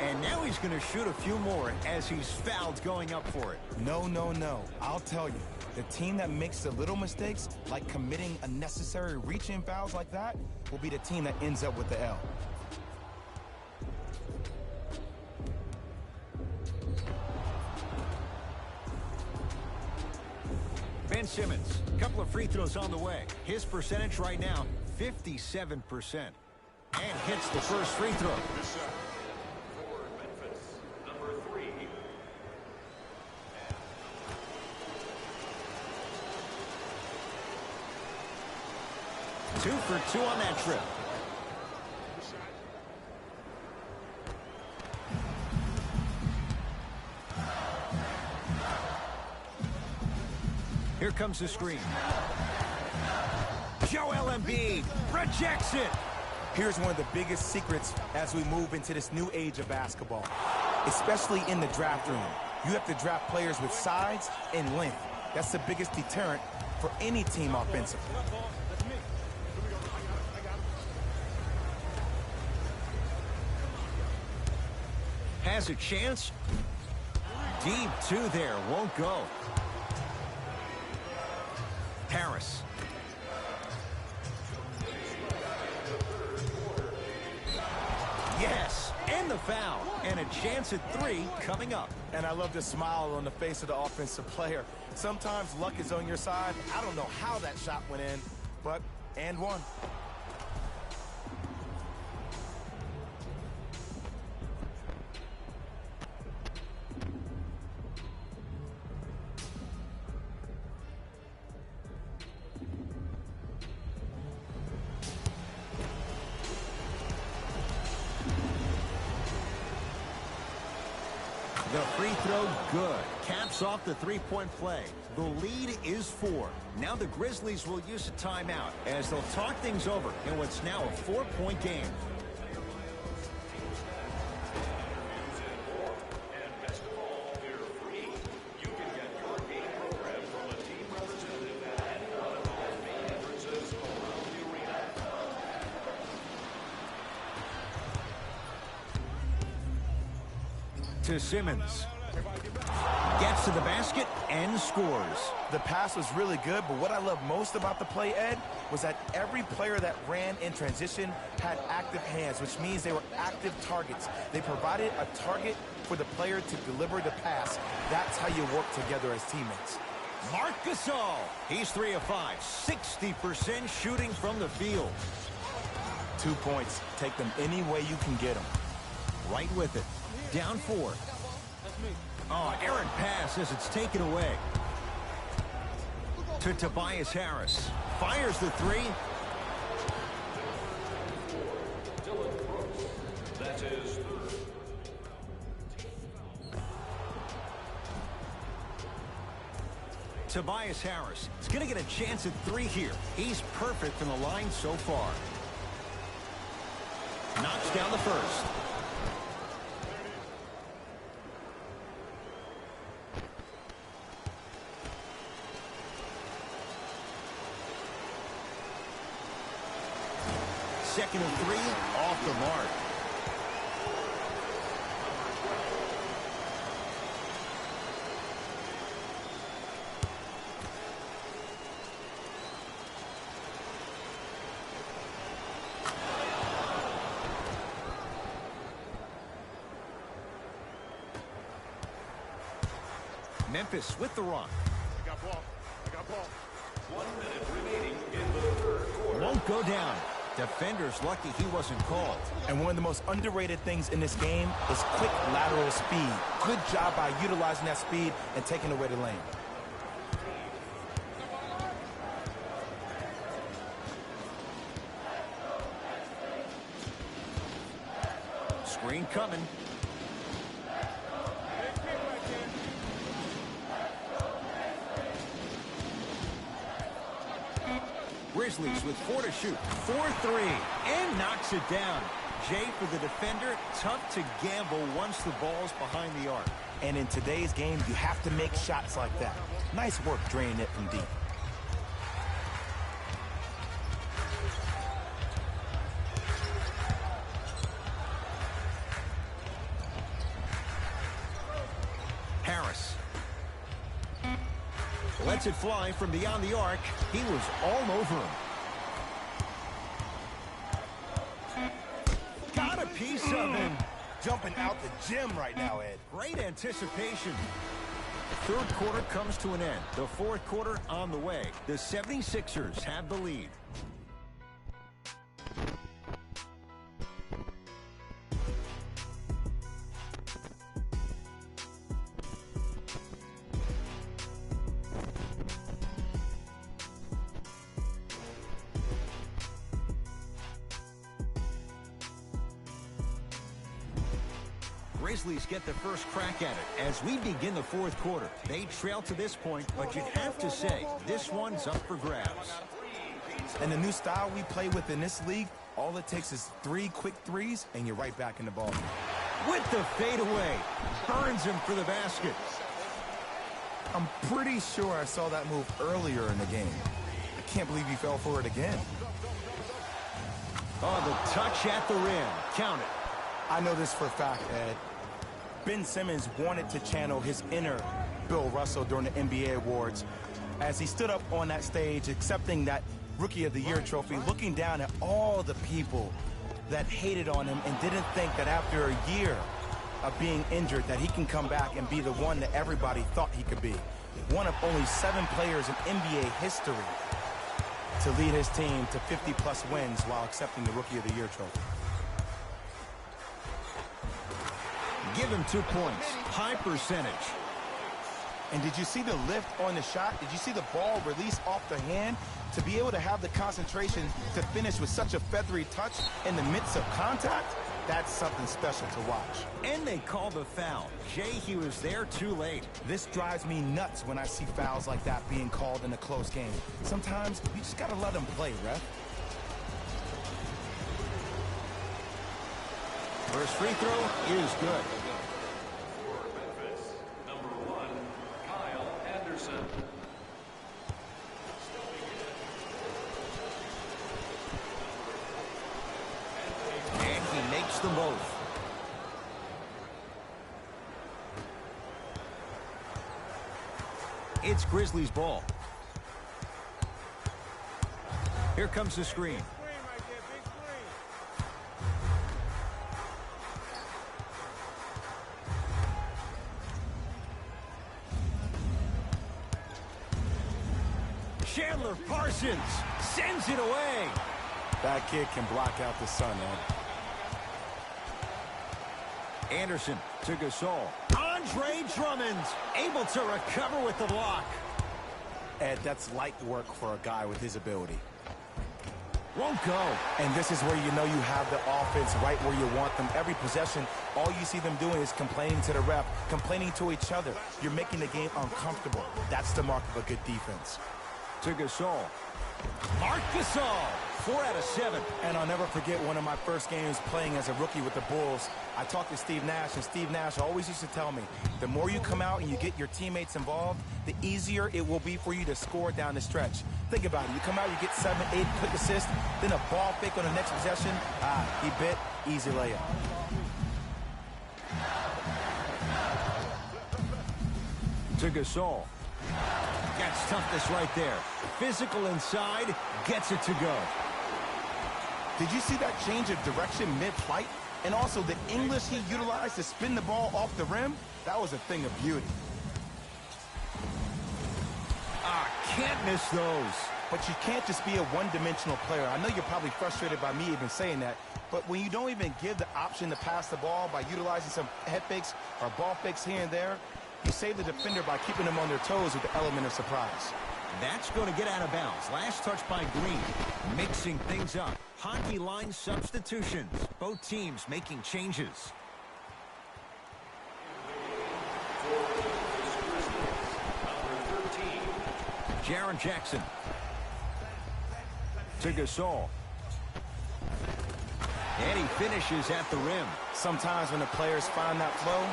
And now he's going to shoot a few more as he's fouled going up for it. No, no, no. I'll tell you. The team that makes the little mistakes, like committing unnecessary reach-in fouls like that, will be the team that ends up with the L. Ben Simmons, a couple of free throws on the way. His percentage right now, 57%. And hits the first free throw. For Memphis, number 3. 2 for 2 on that trip. Here comes the screen. Joel Embiid rejects it. Here's one of the biggest secrets as we move into this new age of basketball, especially in the draft room. You have to draft players with size and length. That's the biggest deterrent for any team offensively. Has a chance. Deep 2 there, won't go. Harris. Yes, and the foul. And a chance at 3 coming up. And I love the smile on the face of the offensive player. Sometimes luck is on your side. I don't know how that shot went in, but and one. The free throw, good. Caps off the three-point play. The lead is 4. Now the Grizzlies will use a timeout as they'll talk things over in what's now a 4-point game. And best of all, they're free. You can get your game program from a team representative at any one of our main entrances around the arena. To Simmons. Gets to the basket and scores. The pass was really good, but what I love most about the play, Ed, was that every player that ran in transition had active hands, which means they were active targets. They provided a target for the player to deliver the pass. That's how you work together as teammates. Marc Gasol. He's 3 of 5. 60% shooting from the field. 2 points. Take them any way you can get them. Right with it. Down 4. Oh, errant pass as it's taken away. To Tobias Harris. Fires the 3. That's his third. Tobias Harris is going to get a chance at 3 here. He's perfect from the line so far. Knocks down the first. Second and 3, off the mark. Memphis with the run. I got ball. 1 minute remaining in the third quarter. Won't go down. Defender's lucky he wasn't called. And one of the most underrated things in this game is quick lateral speed. Good job by utilizing that speed and taking away the lane. Screen coming. Grizzlies with 4 to shoot. 4-3, and knocks it down. Jay, for the defender, tough to gamble once the ball's behind the arc. And in today's game, you have to make shots like that. Nice work draining it from deep. Harris lets it fly from beyond the arc. He was all over him. Got a piece of him. Jumping out the gym right now, Ed. Great anticipation. Third quarter comes to an end. The fourth quarter on the way. The 76ers have the lead. Grizzlies get the first crack at it as we begin the fourth quarter. They trail to this point, but you'd have to say this one's up for grabs. And the new style we play with in this league, all it takes is 3 quick threes, and you're right back in the ball. With the fadeaway, burns him for the basket. I'm pretty sure I saw that move earlier in the game. I can't believe he fell for it again. Oh, the touch at the rim. Count it. I know this for a fact, Ed. Ben Simmons wanted to channel his inner Bill Russell during the NBA Awards as he stood up on that stage accepting that Rookie of the Year trophy, looking down at all the people that hated on him and didn't think that after a year of being injured that he can come back and be the one that everybody thought he could be. One of only 7 players in NBA history to lead his team to 50-plus wins while accepting the Rookie of the Year trophy. Give him 2 points. High percentage. And did you see the lift on the shot? Did you see the ball release off the hand? To be able to have the concentration to finish with such a feathery touch in the midst of contact, that's something special to watch. And they call the foul. Jay, he was there too late. This drives me nuts when I see fouls like that being called in a close game. Sometimes you just got to let them play, ref. First free throw is good. For Memphis, number 1, Kyle Anderson. And he makes them both. It's Grizzlies ball. Here comes the screen. Chandler Parsons sends it away. That kid can block out the sun, Ed. Anderson to Gasol. Andre Drummond able to recover with the block. Ed, that's light work for a guy with his ability. Won't go. And this is where you know you have the offense right where you want them. Every possession, all you see them doing is complaining to the ref, complaining to each other. You're making the game uncomfortable. That's the mark of a good defense. To Gasol. Marc Gasol, 4 out of 7. And I'll never forget one of my first games playing as a rookie with the Bulls. I talked to Steve Nash, and Steve Nash always used to tell me, the more you come out and you get your teammates involved, the easier it will be for you to score down the stretch. Think about it. You come out, you get 7, 8 quick assists, then a ball fake on the next possession. He bit, easy layup. To Gasol. That's toughness right there. Physical inside, gets it to go. Did you see that change of direction mid-flight? And also the English he utilized to spin the ball off the rim? That was a thing of beauty. Can't miss those. But you can't just be a one-dimensional player. I know you're probably frustrated by me even saying that, but when you don't even give the option to pass the ball by utilizing some head fakes or ball fakes here and there, you save the defender by keeping them on their toes with the element of surprise. That's going to get out of bounds. Last touch by Green. Mixing things up. Hockey line substitutions. Both teams making changes. Number 13. Jaren Jackson. To Gasol. And he finishes at the rim. Sometimes when the players find that flow,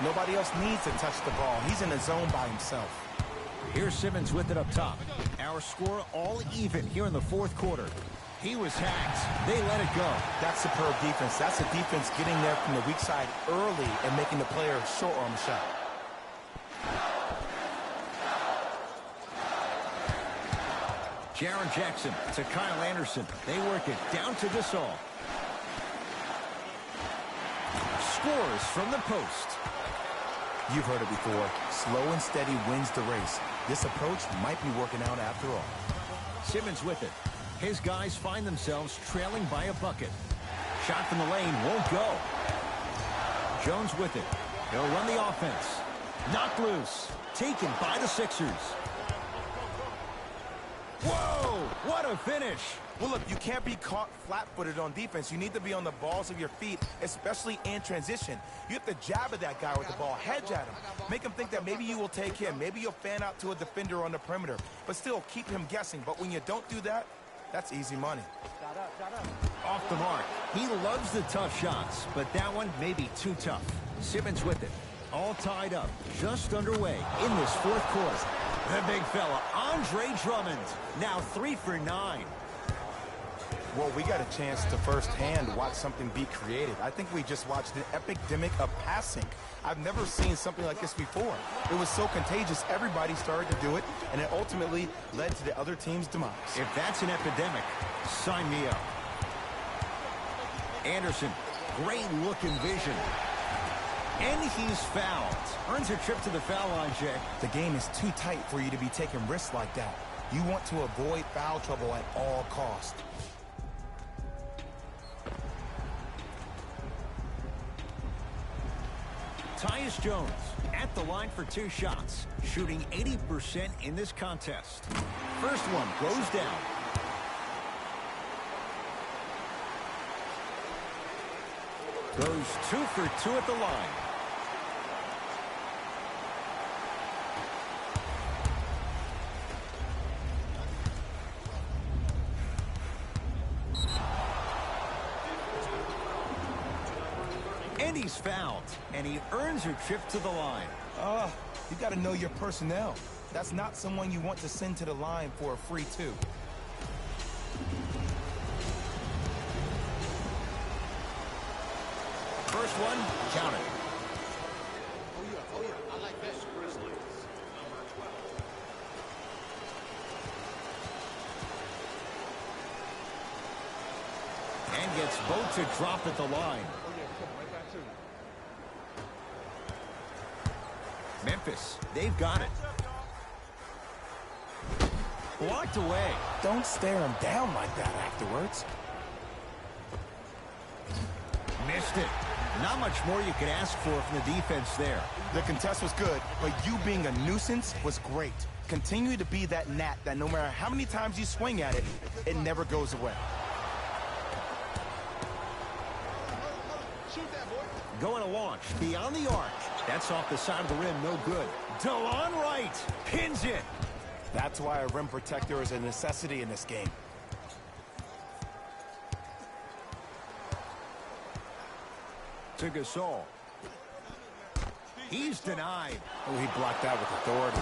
nobody else needs to touch the ball. He's in the zone by himself. Here's Simmons with it up top. Our score all even here in the fourth quarter. He was hacked. They let it go. That's superb defense. That's a defense getting there from the weak side early and making the player short arm a shot. Jaren Jackson to Kyle Anderson. They work it down to Gasol. Scores from the post. You've heard it before. Slow and steady wins the race. This approach might be working out after all. Simmons with it. His guys find themselves trailing by a bucket. Shot from the lane won't go. Jones with it. He'll run the offense. Knocked loose. Taken by the Sixers. Whoa! What a finish! Well, look, you can't be caught flat-footed on defense. You need to be on the balls of your feet, especially in transition. You have to jab at that guy with the ball, hedge at him. Make him think that maybe you will take him. Maybe you'll fan out to a defender on the perimeter. But still, keep him guessing. But when you don't do that, that's easy money. Off the mark. He loves the tough shots, but that one may be too tough. Simmons with it. All tied up. Just underway in this fourth quarter. The big fella, Andre Drummond. Now 3 for 9. Well, we got a chance to firsthand watch something be created. I think we just watched an epidemic of passing. I've never seen something like this before. It was so contagious, everybody started to do it, and it ultimately led to the other team's demise. If that's an epidemic, sign me up. Anderson, great look and vision. And he's fouled. Earns a trip to the foul line, Jay. The game is too tight for you to be taking risks like that. You want to avoid foul trouble at all costs. Tyus Jones at the line for 2 shots, shooting 80% in this contest. First one goes down. Goes 2 for 2 at the line. And he's fouled, and he earns a trip to the line. You got to know your personnel. That's not someone you want to send to the line for a free 2. First one, count it. Oh yeah, I like Memphis Grizzlies. And gets both to drop at the line. Memphis, they've got it. Blocked away. Don't stare him down like that afterwards. Missed it. Not much more you could ask for from the defense there. The contest was good, but you being a nuisance was great. Continue to be that gnat that no matter how many times you swing at it, it never goes away. Going to launch beyond the arc. That's off the side of the rim, no good. DeLon Wright pins it. That's why a rim protector is a necessity in this game. To Gasol. He's denied. Oh, he blocked that with authority.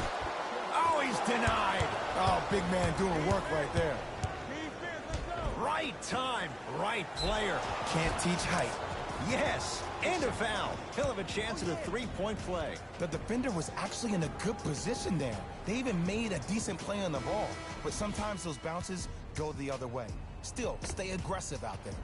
Oh, he's denied. Oh, big man doing work right there. Right time, right player. Can't teach height. Yes, and a foul. He'll have a chance at a three-point play. The defender was actually in a good position there. They even made a decent play on the ball. But sometimes those bounces go the other way. Still, stay aggressive out there.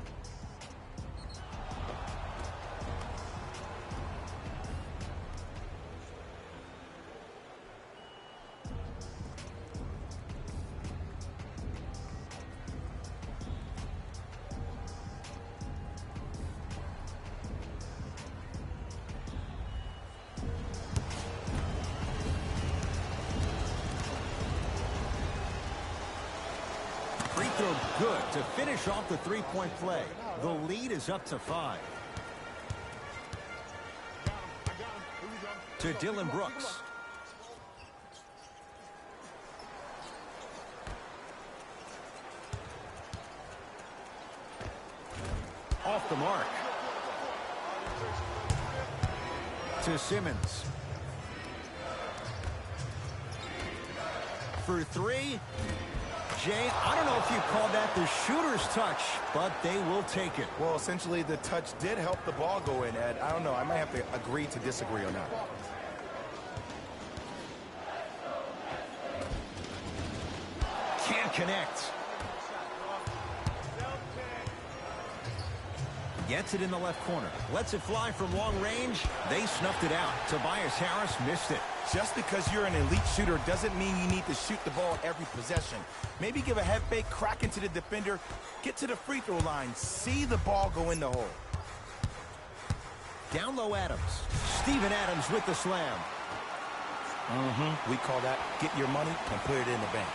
Free throw good to finish off the three-point play. The lead is up to 5. To Dylan Brooks. the mark. To Simmons. For three. Jay, I don't know if you call that the shooter's touch, but they will take it. Well, essentially, the touch did help the ball go in, Ed. I don't know. I might have to agree to disagree on that. Can't connect. Gets it in the left corner. Lets it fly from long range. They snuffed it out. Tobias Harris missed it. Just because you're an elite shooter doesn't mean you need to shoot the ball every possession. Maybe give a head fake, crack into the defender, get to the free throw line, see the ball go in the hole. Down low Adams. Steven Adams with the slam. We call that get your money and put it in the bank.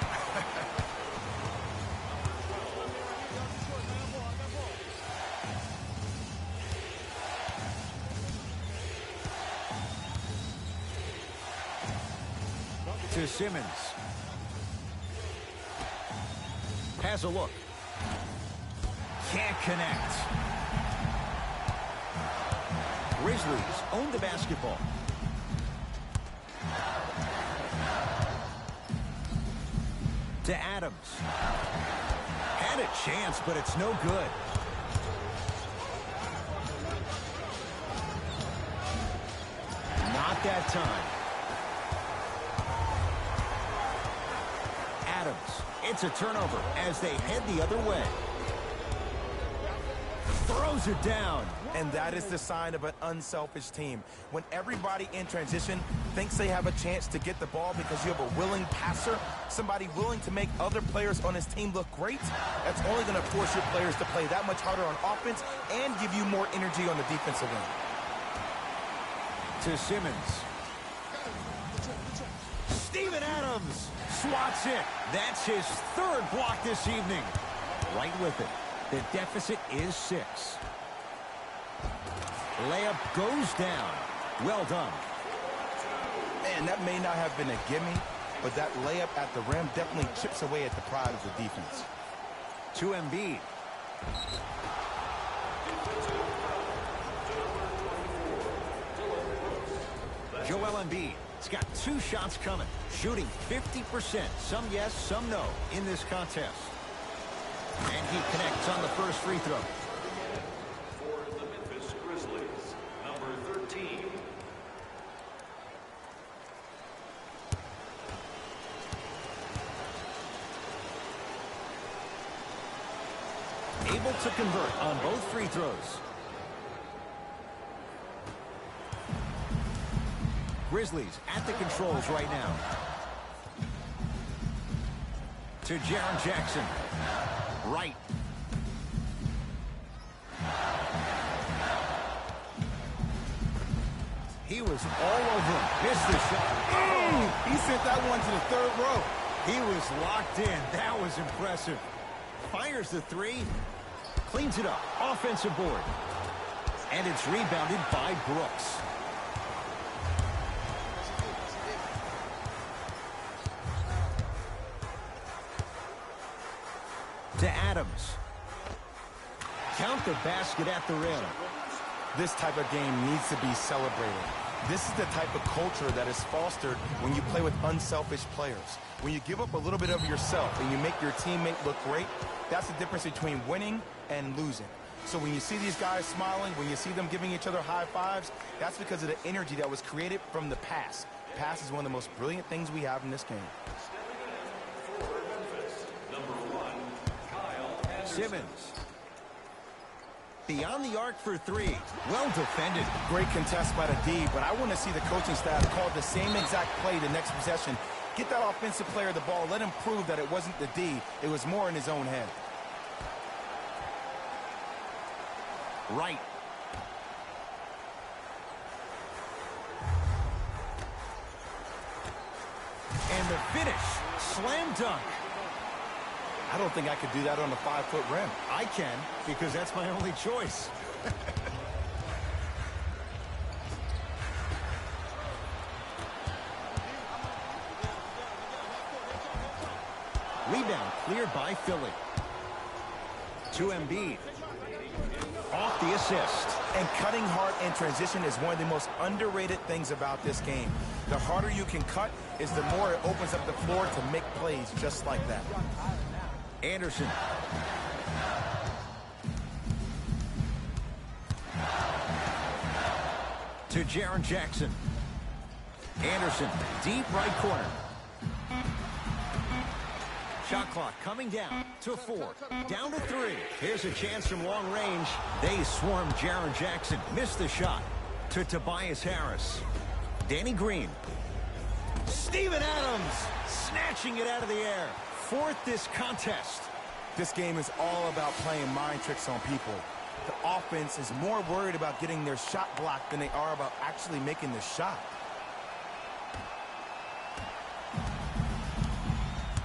To Simmons. Has a look. Can't connect. Grizzlies own the basketball. To Adams. Had a chance, but it's no good. Not that time. It's a turnover as they head the other way. Throws it down. And that is the sign of an unselfish team. When everybody in transition thinks they have a chance to get the ball because you have a willing passer, somebody willing to make other players on his team look great, that's only going to force your players to play that much harder on offense and give you more energy on the defensive end. To Simmons. Steven Adams swats it. That's his third block this evening. Right with it. The deficit is 6. Layup goes down. Well done. Man, that may not have been a gimme, but that layup at the rim definitely chips away at the pride of the defense. To Embiid. Joel Embiid. He's got 2 shots coming, shooting 50%. Some yes, some no in this contest. And he connects on the first free throw. For the Memphis Grizzlies, number 13. Able to convert on both free throws. Grizzlies at the controls right now. To Jaren Jackson. Right. He was all over him. Missed the shot. Oh, he sent that one to the 3rd row. He was locked in. That was impressive. Fires the 3. Cleans it up. Offensive board. And it's rebounded by Brooks. To Adams. Count the basket at the rim. This type of game needs to be celebrated. This is the type of culture that is fostered when you play with unselfish players. When you give up a little bit of yourself and you make your teammate look great, that's the difference between winning and losing. So when you see these guys smiling, when you see them giving each other high fives, that's because of the energy that was created from the pass. Pass is one of the most brilliant things we have in this game. Simmons. Beyond the arc for 3. Well defended. Great contest by the D, but I want to see the coaching staff call the same exact play the next possession. Get that offensive player the ball. Let him prove that it wasn't the D. It was more in his own head. Right. And the finish. Slam dunk. I don't think I could do that on a 5-foot rim. I can, because that's my only choice. Rebound cleared by Philly. To Embiid. off the assist. And cutting hard in transition is one of the most underrated things about this game. The harder you can cut is the more it opens up the floor to make plays just like that. Anderson. To Jaren Jackson. Anderson, deep right corner. Shot clock coming down to 4. Down to 3. Here's a chance from long range. They swarm Jaren Jackson. Missed the shot. To Tobias Harris. Danny Green. Steven Adams snatching it out of the air. Fourth this contest. This game is all about playing mind tricks on people. The offense is more worried about getting their shot blocked than they are about actually making the shot.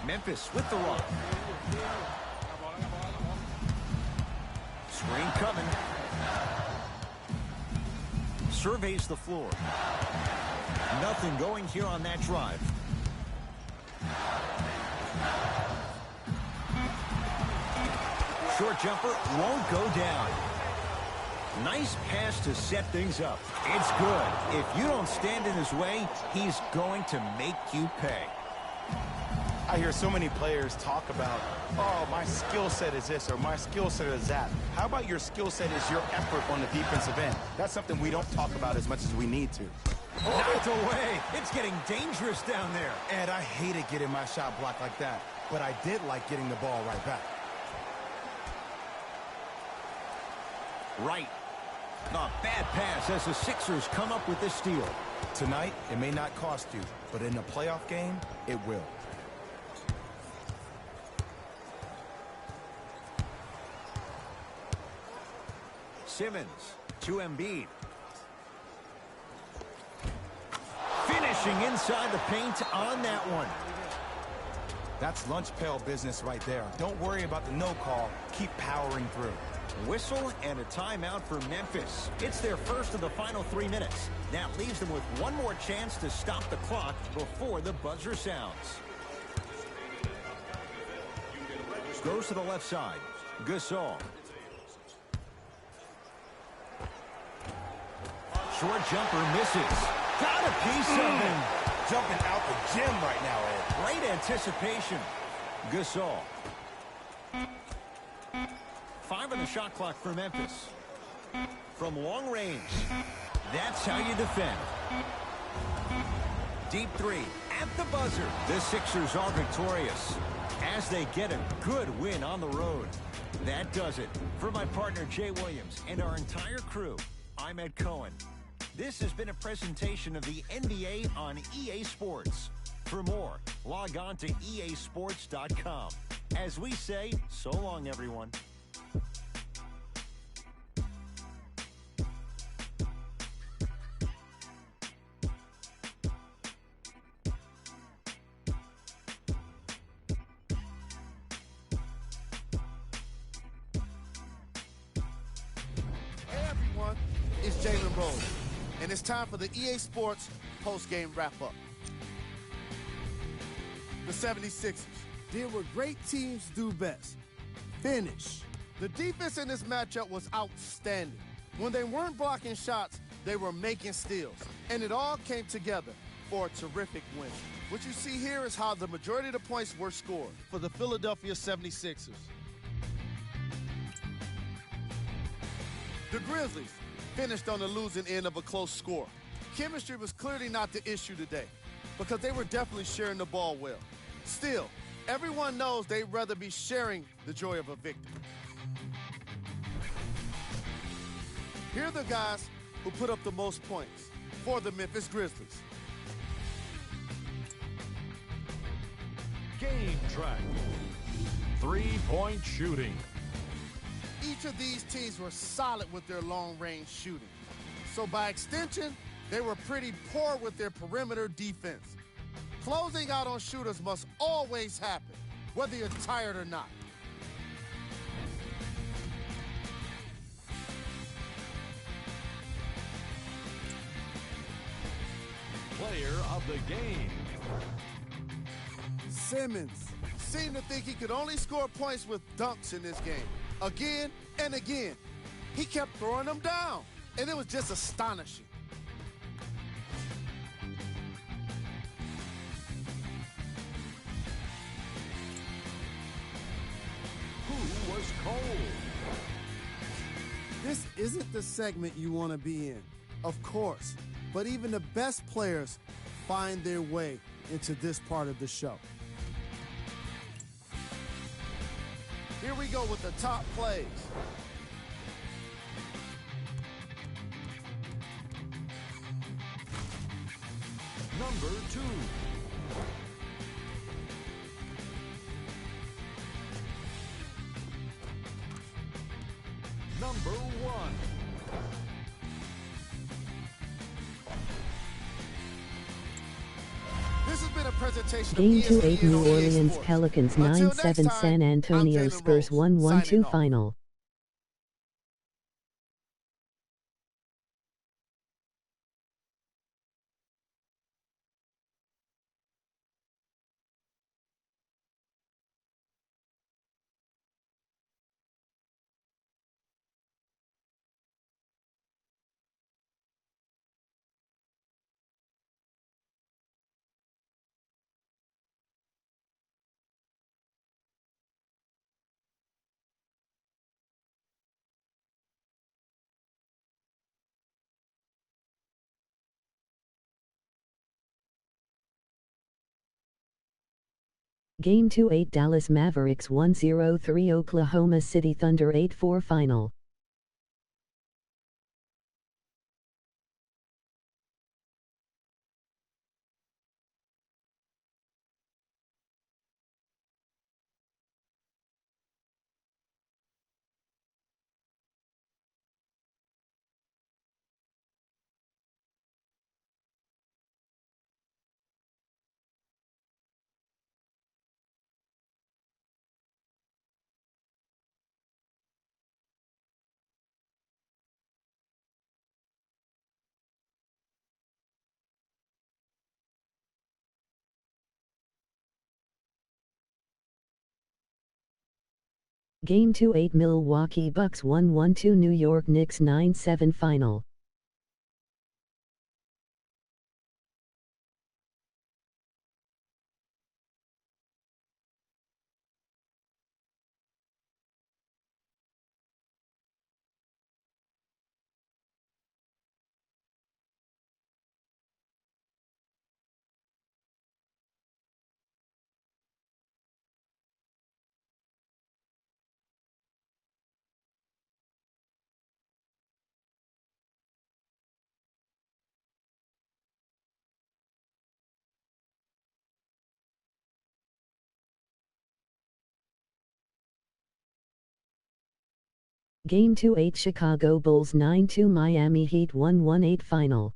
Memphis with the rock. Screen coming. Surveys the floor. Nothing going here on that drive. Short jumper won't go down. Nice pass to set things up. It's good. If you don't stand in his way, he's going to make you pay. I hear so many players talk about, oh, my skill set is this or my skill set is that. How about your skill set is your effort on the defensive end? That's something we don't talk about as much as we need to. Knocked away. It's getting dangerous down there. Ed, I hated getting my shot blocked like that, but I did like getting the ball right back. Right. A bad pass as the Sixers come up with this steal. Tonight, it may not cost you, but in a playoff game, it will. Simmons to Embiid. Finishing inside the paint on that one. That's lunch pail business right there. Don't worry about the no call. Keep powering through. Whistle and a timeout for Memphis. It's their first of the final 3 minutes. That leaves them with one more chance to stop the clock before the buzzer sounds. Goes to the left side. Gasol. Short jumper misses. Got a piece of him. Jumping out the gym right now, Ed. Great anticipation. Gasol. 5 on the shot clock for Memphis. From long range. That's how you defend. Deep 3 at the buzzer. The Sixers are victorious as they get a good win on the road. That does it. For my partner Jay Williams and our entire crew, I'm Ed Cohen. This has been a presentation of the NBA on EA Sports. For more, log on to easports.com. As we say, so long, everyone. Hey everyone, it's Jalen Rose, and it's time for the EA Sports post-game wrap-up. The 76ers Did what great teams do best. Finish. The defense in this matchup was outstanding. When they weren't blocking shots, they were making steals. And it all came together for a terrific win. What you see here is how the majority of the points were scored for the Philadelphia 76ers. The Grizzlies finished on the losing end of a close score. Chemistry was clearly not the issue today because they were definitely sharing the ball well. Still, everyone knows they'd rather be sharing the joy of a victory. Here are the guys who put up the most points for the Memphis Grizzlies. Game track. 3-point shooting. Each of these teams were solid with their long-range shooting. So by extension, they were pretty poor with their perimeter defense. Closing out on shooters must always happen, whether you're tired or not. Player of the game. Simmons. Seemed to think he could only score points with dunks in this game. Again and again. He kept throwing them down, and it was just astonishing. Who was cold? This isn't the segment you want to be in, of course, but even the best players find their way into this part of the show. Here we go with the top plays. Number 2. Number 1. This has been a presentation Game of 2 8 ESPN New on EA Orleans Sports. Pelicans Until 9-7 next time, San Antonio I'm Spurs Jalen Rose, 1-1-2 signing off. final. Game 2 8 Dallas Mavericks 1-0-3 Oklahoma City Thunder 8-4 final. Game 2 8 Milwaukee Bucks 1-1-2 New York Knicks 9-7 final. Game 2 8 Chicago Bulls 9-2 Miami Heat 1-1-8 final.